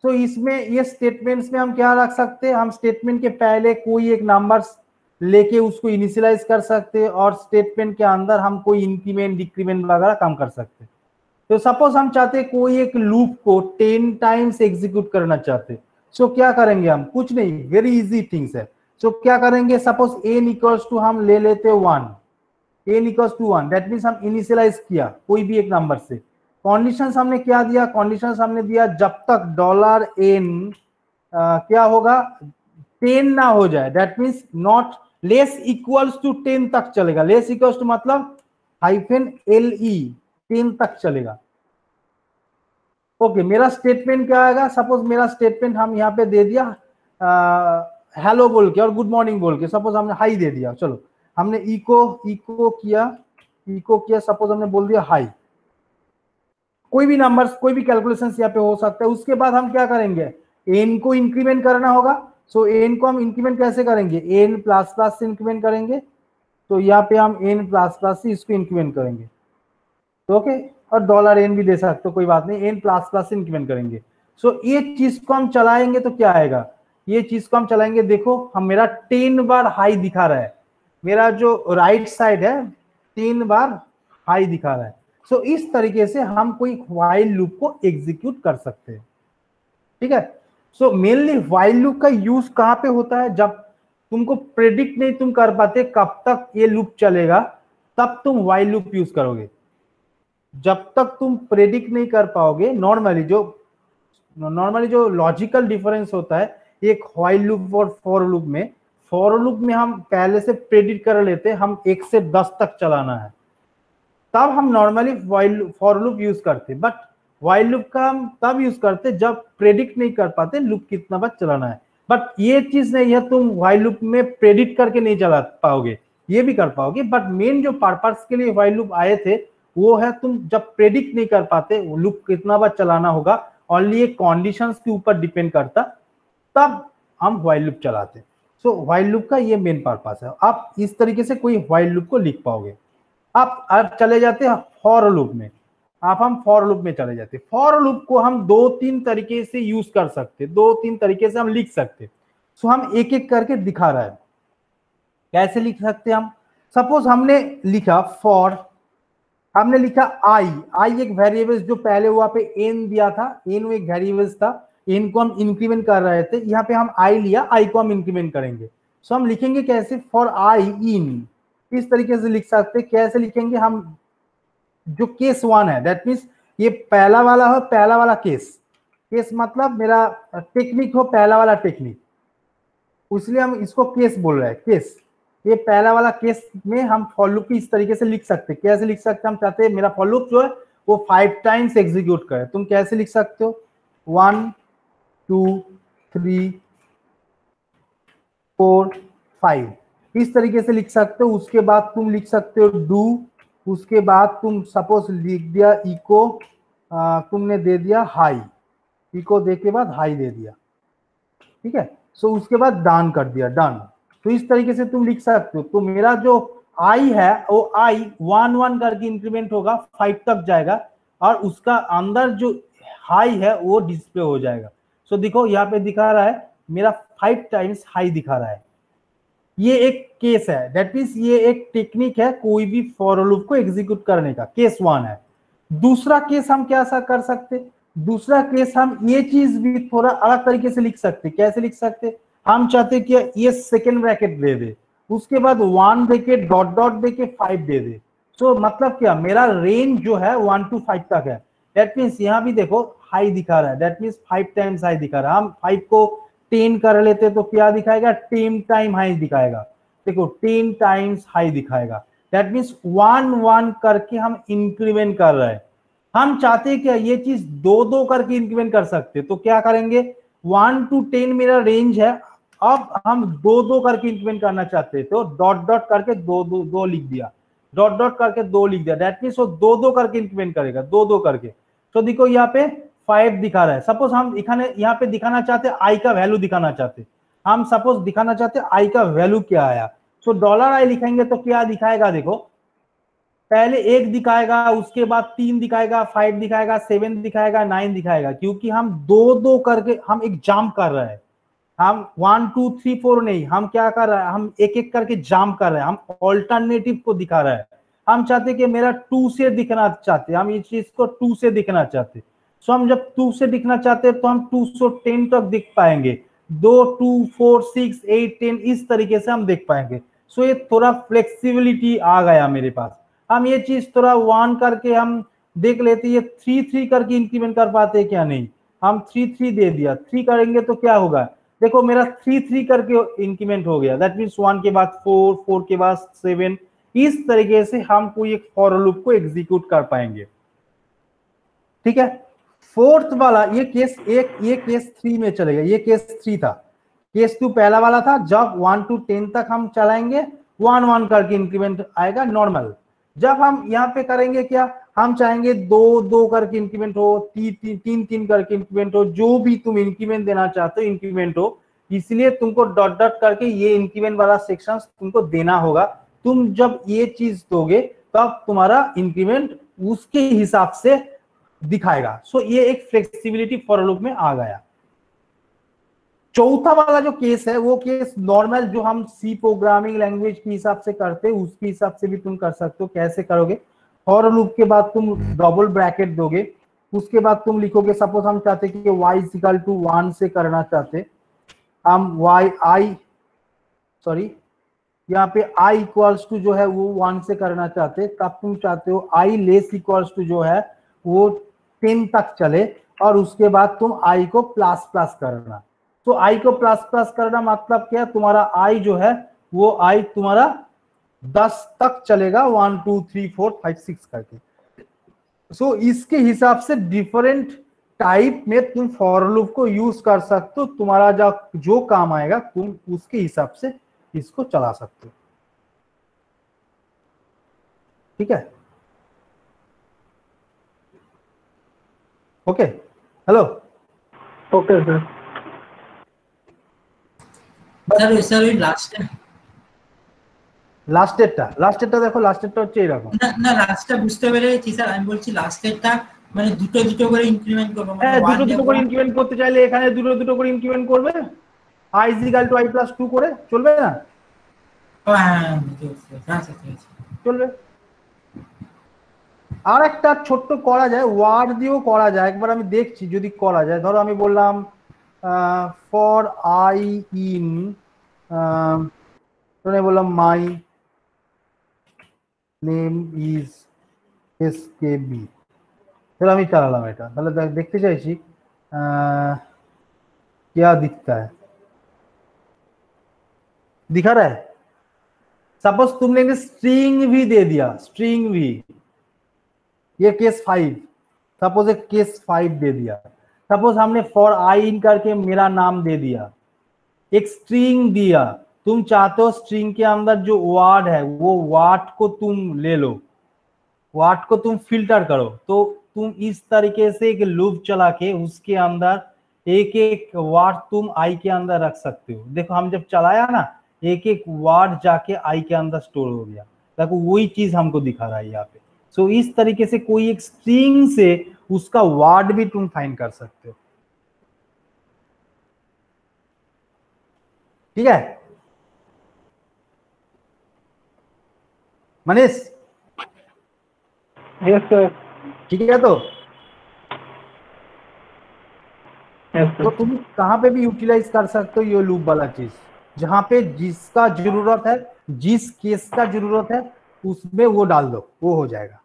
तो इसमें ये स्टेटमेंट्स में हम क्या रख सकते हैं, हम स्टेटमेंट के पहले कोई एक नंबर लेके उसको इनिशियलाइज कर सकते हैं, और स्टेटमेंट के अंदर हम कोई इंक्रीमेंट डिक्रीमेंट वगैरह काम कर सकते हैं। तो सपोज हम चाहते हैं कोई एक लूप को 10 टाइम्स एग्जीक्यूट करना चाहते हैं, सो क्या करेंगे हम, कुछ नहीं, वेरी इजी थिंग्स है। सो क्या करेंगे, सपोज एन इक्वल्स टू हम ले लेते 1, n equals to 1, that means हम इनिशियलाइज किया कोई भी एक नंबर से। कंडीशन हमने क्या दिया, कंडीशन हमने दिया जब तक $n क्या होगा, 10 ना हो जाए, that means not less equals to 10 तक चलेगा। लेस इक्वल्स टू मतलब -LE 10 तक चलेगा। ओके, मेरा स्टेटमेंट क्या आएगा, सपोज मेरा स्टेटमेंट हम यहाँ पे दे दिया हेलो बोल के और गुड मॉर्निंग बोल के, सपोज हमने हाई दे दिया, चलो हमने इको किया, सपोज हमने बोल दिया हाई। कोई भी नंबर्स, कोई भी कैलकुलेशन यहाँ पे हो सकता है। उसके बाद हम क्या करेंगे, एन को इंक्रीमेंट करना होगा। सो एन को हम इंक्रीमेंट कैसे करेंगे, एन प्लस प्लस से इंक्रीमेंट करेंगे। तो यहाँ पे हम एन प्लस प्लस से इसको इंक्रीमेंट करेंगे, ओके, और $n भी दे सकते हो, कोई बात नहीं, एन प्लस प्लस से इंक्रीमेंट करेंगे। सो ये चीज को हम चलाएंगे तो क्या आएगा, ये चीज को हम चलाएंगे, देखो हम मेरा 10 बार हाई दिखा रहा है, मेरा जो राइट साइड है 3 बार हाई दिखा रहा है। सो इस तरीके से हम कोई व्हाइल लूप को एग्जीक्यूट कर सकते हैं, ठीक है। सो मेनली व्हाइल लूप का यूज कहां पे होता है, जब तुमको प्रेडिक्ट नहीं तुम कर पाते कब तक ये लूप चलेगा, तब तुम व्हाइल लूप यूज करोगे। जब तक तुम प्रेडिक्ट नहीं कर पाओगे, नॉर्मली जो लॉजिकल डिफरेंस होता है एक व्हाइल लूप और फॉर लूप में, फॉर लूप में हम पहले से प्रेडिक्ट कर लेते हैं हम 1 से 10 तक चलाना है, तब हम नॉर्मली फॉर लूप यूज करते। बट व्हाइल लूप का हम तब यूज करते जब प्रेडिक्ट नहीं कर पाते लूप कितना बार चलाना है। बट ये चीज नहीं है, तुम व्हाइल लूप में प्रेडिक्ट करके नहीं चला पाओगे, ये भी कर पाओगे। बट मेन जो पर्पस के लिए व्हाइल लूप आए थे वो है, तुम जब प्रेडिक्ट नहीं कर पाते लूप कितना बार चलाना होगा, ओनली एक कंडीशंस के ऊपर डिपेंड करता, तब हम व्हाइल लूप चलाते। सो व्हाइल लूप का ये मेन पर्पस है। आप इस तरीके से कोई व्हाइल लूप को लिख पाओगे। आप चले जाते हैं फॉर लूप में, हम फॉर लूप में चले जाते हैं। फॉर लूप को हम 2-3 तरीके से यूज कर सकते, 2-3 तरीके से हम लिख सकते। सो हम एक एक करके दिखा रहा है कैसे लिख सकते हैं हम। सपोज हमने लिखा फॉर, हमने लिखा आई एक वेरिएबल, जो पहले वहां पे एन दिया था, एन वो एक वेरिएबल था, एन को हम इंक्रीमेंट कर रहे थे, यहाँ पे हम आई लिया, आई को हम इंक्रीमेंट करेंगे। सो हम लिखेंगे कैसे, फॉर आई इन, इस तरीके से लिख सकते। कैसे लिखेंगे हम, जो केस 1 है, दैट मीन्स ये पहला वाला हो, पहला वाला केस मतलब मेरा टेक्निक हो, पहला वाला टेक्निक, इसलिए हम इसको केस बोल रहे हैं, केस। ये पहला वाला केस में हम फॉर लूप की इस तरीके से लिख सकते हैं। कैसे लिख सकते हैं, हम चाहते हैं मेरा फॉर लूप जो है वो 5 टाइम्स एग्जीक्यूट करे। तुम कैसे लिख सकते हो, 1 2 3 4 5, इस तरीके से लिख सकते हो। उसके बाद तुम लिख सकते हो डू, उसके बाद तुम सपोज लिख दिया इको, तुमने दे दिया हाई, इको दे के बाद हाई दे दिया, ठीक है। सो उसके बाद डन कर दिया, डन। तो इस तरीके से तुम लिख सकते हो। तो मेरा जो आई है वो आई 1-1 करके इंक्रीमेंट होगा, 5 तक जाएगा, और उसका अंदर जो हाई है वो डिस्प्ले हो जाएगा। सो देखो यहाँ पे दिखा रहा है मेरा 5 टाइम्स हाई दिखा रहा है। ये एक केस है, दैट मीन्स ये एक टेक्निक है कोई भी फॉर लूप को एग्जीक्यूट करने का, केस 1 है। दूसरा केस हम क्या सा कर सकते, दूसरा केस हम ये चीज भी थोड़ा अलग तरीके से लिख सकते। कैसे लिख सकते, हम चाहते कि ये सेकेंड ब्रैकेट दे दे, उसके बाद 1 देके डॉट डॉट देके 5 दे दे। सो मतलब क्या, मेरा रेंज जो है 1 to 5 तक है। दैट मीन्स यहाँ भी देखो हाई दिखा रहा है, दैट मीन्स 5 टाइम्स हाई दिखा रहा है। हम 5 को 10 कर लेते तो क्या दिखाएगा, 10 टाइम हाई दिखाएगा। देखो 10 टाइम्स हाई दिखाएगा, दैट मीन्स 1 1 करके हम इंक्रीमेंट कर रहे हैं। हम चाहते हैं क्या, ये चीज 2 2 करके इंक्रीमेंट कर सकते, तो क्या करेंगे, 1 to 10 मेरा रेंज है, अब हम 2 2 करके इंक्रीमेंट करना चाहते हैं, तो डॉट डॉट करके 2 2 2 लिख दिया, डॉट डॉट करके 2 लिख दिया, दैट मीन्स वो 2 2 करके इंक्रीमेंट करेगा, 2 2 करके। तो देखो यहाँ पे 5 दिखा रहा है। सपोज हम यहाँ पे दिखाना चाहते हैं आई का वैल्यू दिखाना चाहते, हम सपोज दिखाना चाहते हैं आई का वैल्यू क्या आया, तो $i लिखेंगे तो क्या दिखाएगा, देखो पहले 1 दिखाएगा, उसके बाद 3 दिखाएगा, 5 दिखाएगा, 7 दिखाएगा, 9 दिखाएगा, क्योंकि हम 2 2 करके हम एक जंप कर रहे हैं। हम 1 2 3 4 नहीं, हम क्या कर रहे हैं, हम एक एक करके जंप कर रहे हैं, हम ऑल्टरनेटिव को दिखा रहे हैं। हम चाहते कि मेरा 2 से दिखना चाहते, हम इस चीज को 2 से दिखना चाहते। सो हम जब 2 से दिखना चाहते हैं तो हम 2 से 10 तक दिख पाएंगे, 2 2 4 6 8 10 इस तरीके से हम देख पाएंगे। सो ये थोड़ा फ्लेक्सिबिलिटी आ गया मेरे पास। हम ये चीज थोड़ा 1 करके हम देख लेते, ये 3 3 करके इंक्रीमेंट कर पाते क्या, नहीं, हम 3 3 दे दिया, 3 करेंगे तो क्या होगा, देखो मेरा 3 3 करके इंक्रीमेंट हो गया, दैट मीन्स 1 के बाद 4 4 के बाद 7, इस तरीके से हम कोई एक फॉर लूप को एग्जीक्यूट कर पाएंगे। ठीक है, फोर्थ वाला ये केस ये केस 3 में चलेगा, ये केस 3 था। केस 2 पहला वाला था, जब 1 to 10 तक हम चलाएंगे 1 1 करके इंक्रीमेंट आएगा नॉर्मल। जब हम यहाँ पे करेंगे क्या, हम चाहेंगे 2 2 करके इंक्रीमेंट हो, 3 3 करके इंक्रीमेंट हो, जो भी तुम इंक्रीमेंट देना चाहते हो इंक्रीमेंट हो, इसलिए तुमको डॉट डॉट करके ये इंक्रीमेंट वाला सेक्शन तुमको देना होगा। तुम जब ये चीज दोगे तब तुम्हारा इंक्रीमेंट उसके हिसाब से दिखाएगा। सो ये एक फ्लेक्सिबिलिटी फॉर लूप में आ गया। चौथा वाला जो केस है वो केस नॉर्मल जो हम सी प्रोग्रामिंग लैंग्वेज के हिसाब से करते हैं उसके हिसाब से भी तुम कर सकते हो। कैसे करोगे, फॉर लूप के बाद तुम डबल ब्रैकेट दोगे, उसके बाद तुम लिखोगे, सपोज हम चाहते कि y इक्वल टू 1 से करना चाहते, हम यहाँ पे i इक्वल्स टू जो है वो 1 से करना चाहते, तब तुम चाहते हो i लेस इक्वल्स टू जो है वो 10 तक चले, और उसके बाद तुम i को प्लस प्लस करना। तो i को प्लस प्लस करना मतलब क्या, तुम्हारा i जो है वो i तुम्हारा 10 तक चलेगा, 1 2 3 4 5 6 करके। सो इसके हिसाब से डिफरेंट टाइप में तुम फॉर लूप को यूज कर सकते हो, तुम्हारा जो काम आएगा तुम उसके हिसाब से इसको चला सकते हो। ठीक है, okay, hello, okay sir. Sir ওই লাস্টেরটা দেখো, লাস্টেরটা হচ্ছে এরকম। না লাস্টটা বুঝতে পেরেছি স্যার, আমি বলছি লাস্টেরটা মানে দুটো দুটো করে ইনক্রিমেন্ট করব, মানে হ্যাঁ দুটো দুটো করে ইনক্রিমেন্ট করতে চাইলে এখানে দুটো দুটো করে ইনক্রিমেন্ট করবে, i = i + 2 করে চলবে না? হ্যাঁ চলবে। আর একটা ছোট্ট করা যায়, ওয়ার্ড দিয়েও করা যায়, একবার আমি দেখছি যদি করা যায়। ধরো আমি বললাম ফর i ইন, বললাম মাই নেম ইজ skb, चलो আমি চালালাম এটা, তাহলে দেখতে চাইছি क्या दिखता है, दिखा रहा है। सपोज तुमने स्ट्रिंग भी दे दिया, स्ट्रिंग भी, ये केस 5, सपोज एक केस 5 दे दिया। सपोज हमने फॉर आई इन करके मेरा नाम दे दिया, एक स्ट्रिंग दिया, तुम चाहते हो स्ट्रिंग के अंदर जो वर्ड है वो वर्ड को तुम ले लो, वर्ड को तुम फिल्टर करो, तो तुम इस तरीके से एक लूप चला के उसके अंदर एक एक वर्ड तुम आई के अंदर रख सकते हो। देखो हम जब चलाया ना, एक एक वर्ड जाके आई के अंदर स्टोर हो गया, देखो वही चीज हमको दिखा रहा है यहाँ पे। सो इस तरीके से कोई एक स्ट्रिंग से उसका वर्ड भी तुम फाइंड कर सकते हो। ठीक है मनीष? Yes sir. ठीक है, तो यस तो सर। तुम कहाँ पे भी यूटिलाइज कर सकते हो ये लूप वाला चीज, जहाँ पे जिसका जरूरत है, जिस केस का जरूरत है उसमें वो डाल दो, वो हो जाएगा।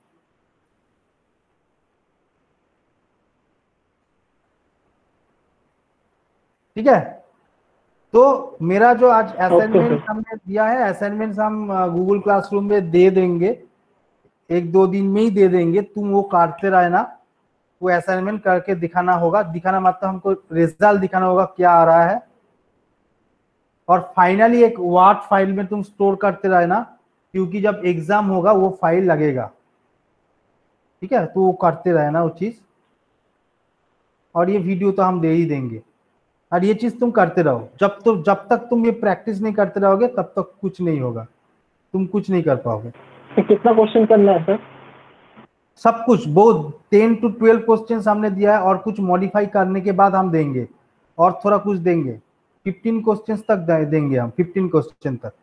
ठीक है। तो मेरा जो आज ओके असाइनमेंट सर। हमने दिया है, असाइनमेंट्स हम गूगल क्लासरूम में दे देंगे, 1-2 दिन में ही दे देंगे, तुम वो करते रहना। वो असाइनमेंट करके दिखाना होगा, दिखाना मतलब हमको रिजल्ट दिखाना होगा क्या आ रहा है, और फाइनली एक वाट फाइल में तुम स्टोर करते रहना, क्योंकि जब एग्जाम होगा वो फाइल लगेगा। ठीक है, तो वो करते रहना वो चीज, और ये वीडियो तो हम दे ही देंगे। और ये चीज तुम करते रहो, जब तक तुम ये प्रैक्टिस नहीं करते रहोगे तब तक कुछ नहीं होगा, तुम कुछ नहीं कर पाओगे। तो कितना क्वेश्चन करना है सर? सब कुछ, बहुत 10 to 12 क्वेश्चन हमने दिया है, और कुछ मॉडिफाई करने के बाद हम देंगे, और थोड़ा कुछ देंगे, 15 क्वेश्चन तक देंगे हम, 15 क्वेश्चन तक।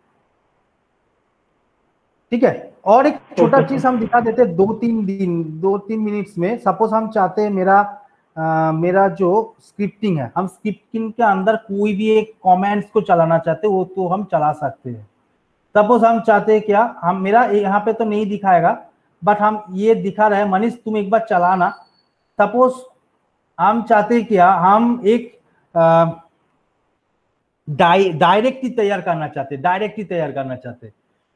ठीक है। और एक छोटा ओके चीज सर। हम दिखा देते, 2-3 मिनट्स में, सपोज हम चाहते हैं मेरा जो स्क्रिप्टिंग है, हम स्क्रिप्टिंग के अंदर कोई भी एक कमेंट्स को चलाना चाहते हैं, वो तो हम चला सकते हैं। सपोज हम चाहते हैं क्या, हम मेरा यहाँ पे तो नहीं दिखाएगा, बट हम ये दिखा रहे हैं, मनीष तुम एक बार चलाना। सपोज हम चाहते हैं क्या, हम एक डायरेक्टरी तैयार करना चाहते,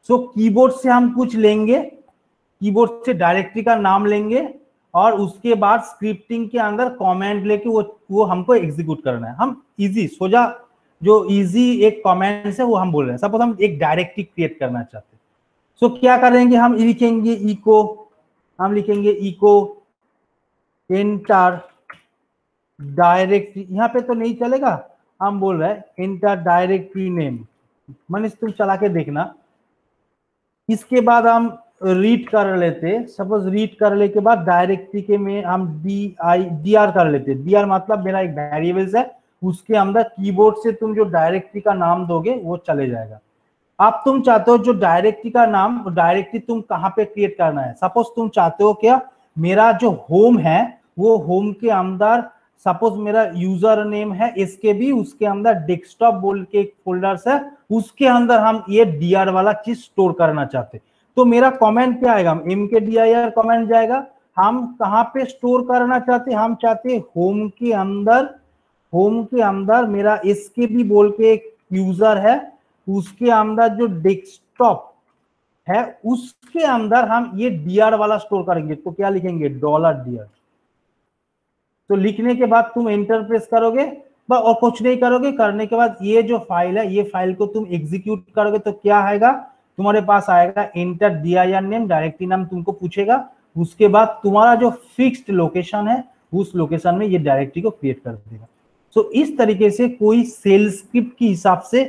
सो कीबोर्ड से हम कुछ लेंगे, कीबोर्ड से डायरेक्टरी का नाम लेंगे, और उसके बाद स्क्रिप्टिंग के अंदर कमेंट लेके वो हमको एग्जीक्यूट करना है। हम इजी सोजा जो इजी एक कमेंट्स है वो हम बोल रहे हैं। सपोज हम एक डायरेक्टरी क्रिएट करना चाहते हैं, सो क्या करेंगे, हम लिखेंगे इको एंटर डायरेक्टरी, यहाँ पे तो नहीं चलेगा, हम बोल रहे हैं एंटर डायरेक्टरी नेम। मनीष तुम चला के देखना। इसके बाद हम रीड कर लेते, सपोज रीड करने के बाद डायरेक्टरी के में हम dr कर लेते। dr मतलब मेरा एक वेरिएबल्स है, उसके अंदर कीबोर्ड से तुम जो डायरेक्टरी का नाम दोगे वो चले जाएगा। आप तुम चाहते हो जो डायरेक्टरी का नाम, डायरेक्टरी तुम कहाँ पे क्रिएट करना है, सपोज तुम चाहते हो क्या, मेरा जो होम है वो होम के अंदर, सपोज मेरा यूजर नेम है SKB, उसके अंदर डेस्कटॉप बोल के एक फोल्डर्स है, उसके अंदर हम ये dr वाला चीज स्टोर करना चाहते। तो मेरा कमेंट क्या आएगा, mkdir कमेंट जाएगा। हम कहाँ पे स्टोर करना चाहते, हम चाहते होम के अंदर मेरा SKB बोल के एक यूजर है, उसके अंदर जो डेस्कटॉप है उसके अंदर हम ये dr वाला स्टोर करेंगे। तो क्या लिखेंगे, $dr। तो लिखने के बाद तुम एंटर प्रेस करोगे और कुछ नहीं करोगे, करने के बाद ये जो फाइल है, ये फाइल को तुम एग्जीक्यूट करोगे तो क्या आएगा, तुम्हारे पास आएगा एंटर dir नेम, डायरेक्टरी नाम तुमको पूछेगा, उसके बाद तुम्हारा जो फिक्स्ड लोकेशन है उस लोकेशन में ये डायरेक्टरी को क्रिएट कर देगा। सो इस तरीके से कोई सेल स्क्रिप्ट के हिसाब से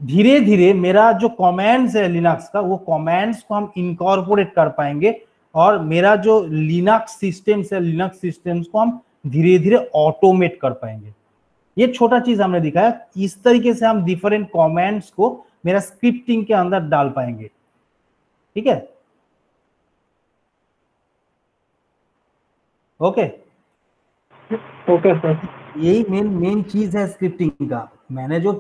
धीरे धीरे मेरा जो कमांड्स है लिनक्स का, वो कमांड्स को हम इनकॉर्पोरेट कर पाएंगे, और मेरा जो लिनक्स सिस्टम्स को हम धीरे धीरे ऑटोमेट कर पाएंगे। ये छोटा चीज हमने दिखाया, इस तरीके से हम डिफरेंट कमेंट्स को मेरा स्क्रिप्टिंग के अंदर डाल पाएंगे। ठीक है, ओके ओके सर। यही मेन चीज है स्क्रिप्टिंग का। मैंने जो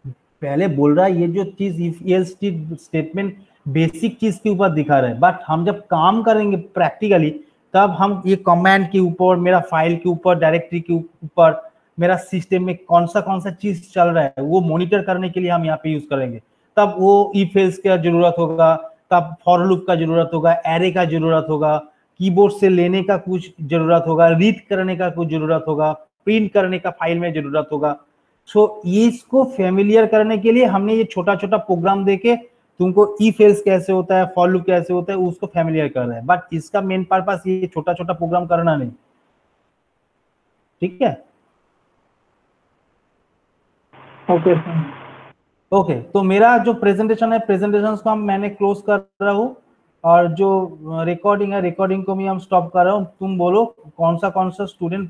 पहले बोल रहा है, ये जो चीज इफ एल्स स्टेटमेंट बेसिक चीज के ऊपर दिखा रहा है, बट हम जब काम करेंगे प्रैक्टिकली तब हम ये कमांड के ऊपर, मेरा फाइल के ऊपर, डायरेक्टरी के ऊपर, मेरा सिस्टम में कौन सा चीज चल रहा है वो मॉनिटर करने के लिए हम यहाँ पे यूज करेंगे। तब वो इफ एल्स का जरूरत होगा, तब फॉर लूप का जरूरत होगा, एरे का जरूरत होगा, कीबोर्ड से लेने का कुछ जरूरत होगा, रीड करने का कुछ जरूरत होगा, प्रिंट करने का फाइल में जरूरत होगा। सो इसको फेमिलियर करने के लिए हमने ये छोटा छोटा प्रोग्राम देके तुमको इफ एल्स कैसे होता है, फॉर लूप कैसे होता है, उसको फेमिलियर कर रहा है। बट इसका मेन पर्पस ये छोटा छोटा प्रोग्राम करना नहीं। ठीक है, ओके सर। ओके। तो मेरा जो प्रेजेंटेशन है, प्रेजेंटेशन को मैंने क्लोज कर रहा हूँ, और जो रिकॉर्डिंग है, रिकॉर्डिंग को भी हम स्टॉप कर रहा हूँ। तुम बोलो कौन सा स्टूडेंट